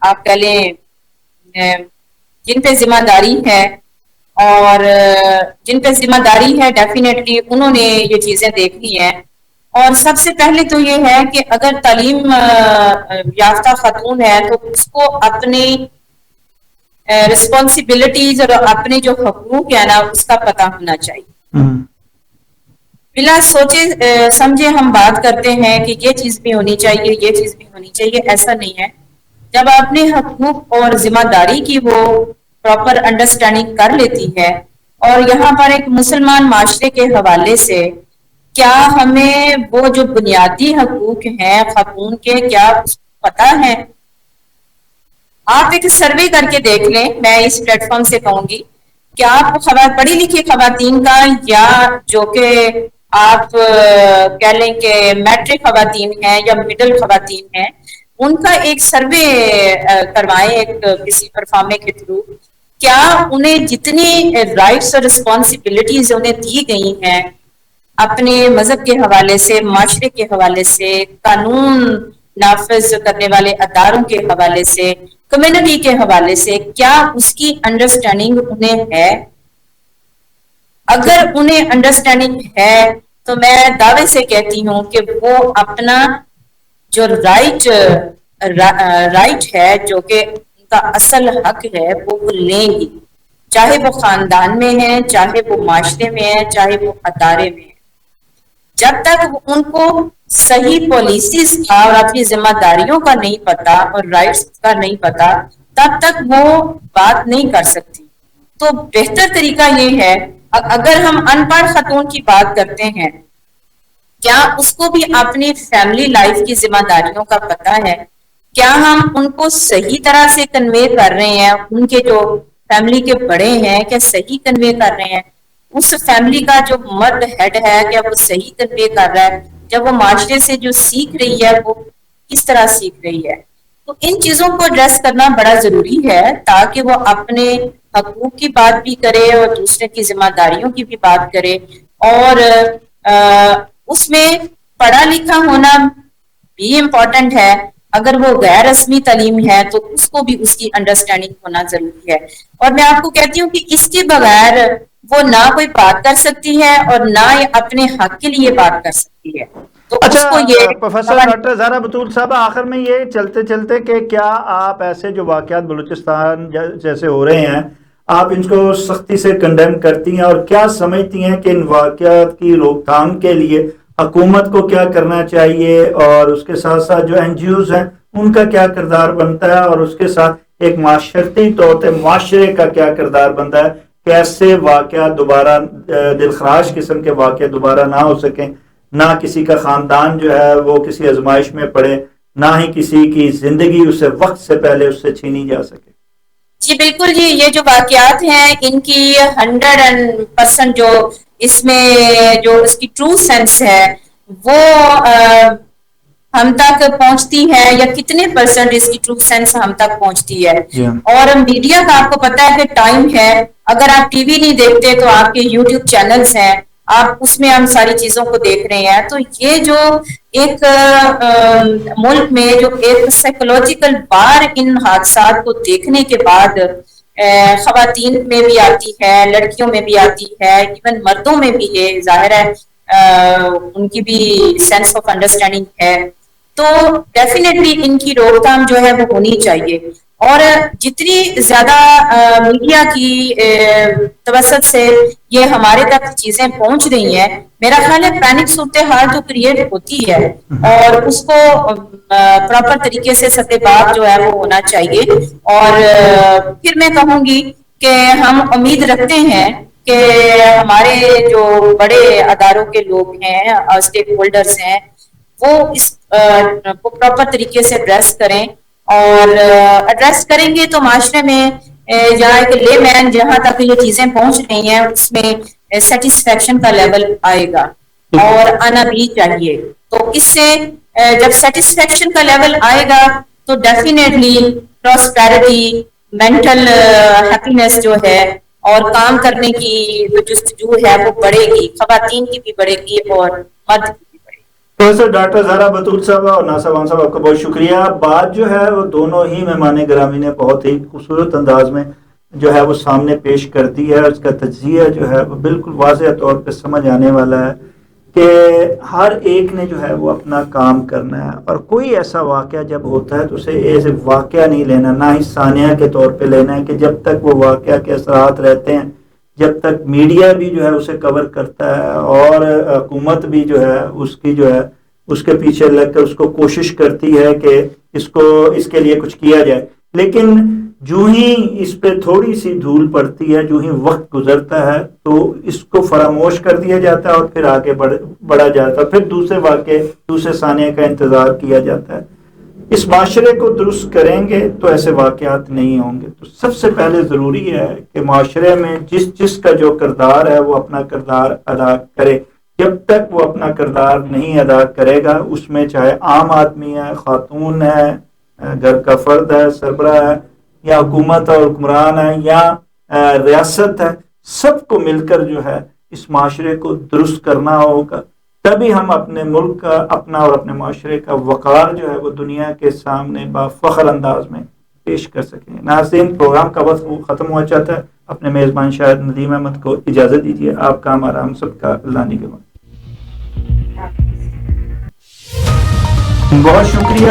آپ کہہ لیں جن پہ ذمہ داری ہے، اور جن پہ ذمہ داری ہے ڈیفینیٹلی انہوں نے یہ چیزیں دیکھنی ہیں. اور سب سے پہلے تو یہ ہے کہ اگر تعلیم یافتہ خاتون ہے تو اس کو اپنی رسپانسبلٹیز اور اپنے جو حقوق ہے نا اس کا پتہ ہونا چاہیے. بلا سوچے سمجھے ہم بات کرتے ہیں کہ یہ چیز بھی ہونی چاہیے، یہ چیز بھی ہونی چاہیے. ایسا نہیں ہے. جب اپنے حقوق اور ذمہ داری کی وہ پراپر انڈرسٹینڈنگ کر لیتی ہے، اور یہاں پر ایک مسلمان معاشرے کے حوالے سے کیا ہمیں وہ جو بنیادی حقوق ہیں خاتون کے کیا پتہ ہے؟ آپ ایک سروے کر کے دیکھ لیں. میں اس پلیٹ فارم سے کہوں گی کہ آپ پڑھی لکھی خواتین کا، یا جو کہ آپ کہہ لیں کہ میٹرک خواتین ہیں یا مڈل خواتین ہیں، ان کا ایک سروے کروائیں ایک کسی پرفارمے کے تھرو. کیا انہیں جتنی رائٹس اور رسپانسبلٹیز انہیں دی گئی ہیں اپنے مذہب کے حوالے سے، معاشرے کے حوالے سے، قانون نافذ کرنے والے اداروں کے حوالے سے، کمیونٹی کے حوالے سے، کیا اس کی انڈرسٹینڈنگ انہیں ہے؟ اگر انہیں انڈرسٹینڈنگ ہے تو میں دعوے سے کہتی ہوں کہ وہ اپنا جو رائٹ ہے، جو کہ ان کا اصل حق ہے، وہ لیں گی، چاہے وہ خاندان میں ہے، چاہے وہ معاشرے میں ہے، چاہے وہ ادارے میں ہے. جب تک ان کو صحیح پالیسیز کا اور اپنی ذمہ داریوں کا نہیں پتا اور رائٹس کا نہیں پتا، تب تک وہ بات نہیں کر سکتی. تو بہتر طریقہ یہ ہے، اگر ہم ان پڑھ خاتون کی بات کرتے ہیں، کیا اس کو بھی اپنی فیملی لائف کی ذمہ داریوں کا پتہ ہے؟ کیا ہم ان کو صحیح طرح سے کنوے کر رہے ہیں؟ ان کے جو فیملی کے بڑے ہیں کیا صحیح کنوے کر رہے ہیں؟ اس فیملی کا جو مرد ہیڈ ہے کیا وہ صحیح کنوے کر رہا ہے؟ جب وہ معاشرے سے جو سیکھ رہی ہے وہ کس طرح سیکھ رہی ہے؟ تو ان چیزوں کو ایڈریس کرنا بڑا ضروری ہے تاکہ وہ اپنے حقوق کی بات بھی کرے اور دوسرے کی ذمہ داریوں کی بھی بات کرے. اور اس میں پڑھا لکھا ہونا بھی امپورٹنٹ ہے. اگر وہ غیر رسمی تعلیم ہے تو اس کو بھی اس کی انڈرسٹینڈنگ ہونا ضروری ہے. اور میں آپ کو کہتی ہوں کہ اس کے بغیر وہ نہ کوئی بات کر سکتی ہے اور نہ اپنے حق کے لیے بات کر سکتی ہے. تو اس اچھا کو یہ پروفیسر ڈاکٹر زہرا بطول صاحب، آخر میں یہ چلتے چلتے کہ کیا آپ ایسے جو واقعات بلوچستان جیسے ہو رہے ہیں آپ ان کو سختی سے کنڈیم کرتی ہیں، اور کیا سمجھتی ہیں کہ ان واقعات کی روک تھام کے لیے حکومت کو کیا کرنا چاہیے، اور اس کے ساتھ ساتھ جو این جی اوز ہیں ان کا کیا کردار بنتا ہے، اور اس کے ساتھ ایک معاشرتی طور پہ معاشرے کا کیا کردار بنتا ہے، کیسے واقعات دوبارہ دلخراش قسم کے واقعات دوبارہ نہ ہو سکیں، نہ کسی کا خاندان جو ہے وہ کسی آزمائش میں پڑے، نہ ہی کسی کی زندگی اسے وقت سے پہلے اس سے چھینی جا سکے؟ جی بالکل جی، یہ جو واقعات ہیں ان کی 100% جو اس میں جو اس کی ٹرو سینس ہے وہ ہم تک پہنچتی ہے، یا کتنے پرسنٹ اس کی ٹرو سینس ہم تک پہنچتی ہے. جی اور میڈیا کا آپ کو پتا ہے کہ ٹائم ہے، اگر آپ ٹی وی نہیں دیکھتے تو آپ کے یوٹیوب چینلز ہیں، آپ اس میں ہم ساری چیزوں کو دیکھ رہے ہیں. تو یہ جو ایک ملک میں جو ایک سائیکولوجیکل بار ان حادثات کو دیکھنے کے بعد خواتین میں بھی آتی ہے، لڑکیوں میں بھی آتی ہے، ایون مردوں میں بھی ہے، ظاہر ہے ان کی بھی سینس آف انڈرسٹینڈنگ ہے. تو ڈیفینیٹلی ان کی روک تھام جو ہے وہ ہونی چاہیے. اور جتنی زیادہ میڈیا کی توسط سے یہ ہمارے تک چیزیں پہنچ رہی ہیں، میرا خیال ہے پینک صورتحال جو کریٹ ہوتی ہے اور اس کو پراپر طریقے سے سطح بات جو ہے وہ ہونا چاہیے. اور پھر میں کہوں گی کہ ہم امید رکھتے ہیں کہ ہمارے جو بڑے اداروں کے لوگ ہیں، اسٹیک ہولڈرز ہیں، وہ اس کو پراپر طریقے سے ایڈریس کریں. اور ایڈریس کریں گے تو معاشرے میں جہاں ایک لے مین جہاں تک یہ چیزیں پہنچ رہی ہیں اس میں سیٹسفیکشن کا لیول آئے گا، اور آنا بھی چاہیے. تو اس سے جب سیٹسفیکشن کا لیول آئے گا تو ڈیفینیٹلی پراسپیرٹی، مینٹل ہیپینس جو ہے اور کام کرنے کی جو جستجو ہے وہ بڑھے گی، خواتین کی بھی بڑھے گی اور مرد کی بھی بڑھے گی. پروفیسر ڈاکٹر زہرا بطول صاحب اور ناصر مان صاحب، آپ کا بہت شکریہ. بات جو ہے وہ دونوں ہی مہمان گرامی نے بہت ہی خوبصورت انداز میں جو ہے وہ سامنے پیش کر دی ہے، اور اس کا تجزیہ جو ہے وہ بالکل واضح طور پہ سمجھ آنے والا ہے کہ ہر ایک نے جو ہے وہ اپنا کام کرنا ہے، اور کوئی ایسا واقعہ جب ہوتا ہے تو اسے ایسے واقعہ نہیں لینا، نہ ہی ثانیہ کے طور پہ لینا ہے کہ جب تک وہ واقعہ کے اثرات رہتے ہیں، جب تک میڈیا بھی جو ہے اسے کور کرتا ہے اور حکومت بھی جو ہے اس کی جو ہے اس کے پیچھے لگ کر اس کو کوشش کرتی ہے کہ اس کے لیے کچھ کیا جائے. لیکن جو ہی اس پہ تھوڑی سی دھول پڑتی ہے، جو ہی وقت گزرتا ہے تو اس کو فراموش کر دیا جاتا ہے اور پھر آگے بڑھا جاتا ہے، پھر دوسرے واقعے دوسرے ثانیہ کا انتظار کیا جاتا ہے. اس معاشرے کو درست کریں گے تو ایسے واقعات نہیں ہوں گے. تو سب سے پہلے ضروری ہے کہ معاشرے میں جس کا جو کردار ہے وہ اپنا کردار ادا کرے. جب تک وہ اپنا کردار نہیں ادا کرے گا، اس میں چاہے عام آدمی ہے، خاتون ہے، گھر کا فرد ہے، سربراہ ہے، یا حکومت اور حکمران ہے، یا ریاست ہے، سب کو مل کر جو ہے اس معاشرے کو درست کرنا ہوگا. تبھی ہم اپنے ملک کا، اپنا اور اپنے معاشرے کا وقار جو ہے وہ دنیا کے سامنے بافخر انداز میں پیش کر سکیں. ناظرین، پروگرام کا وقت ختم ہوا چاہتا ہے. اپنے میزبان شاہد ندیم احمد کو اجازت دیجیے. آپ کا ہمارا ہم سب کا اللہ نگہبان. بہت شکریہ.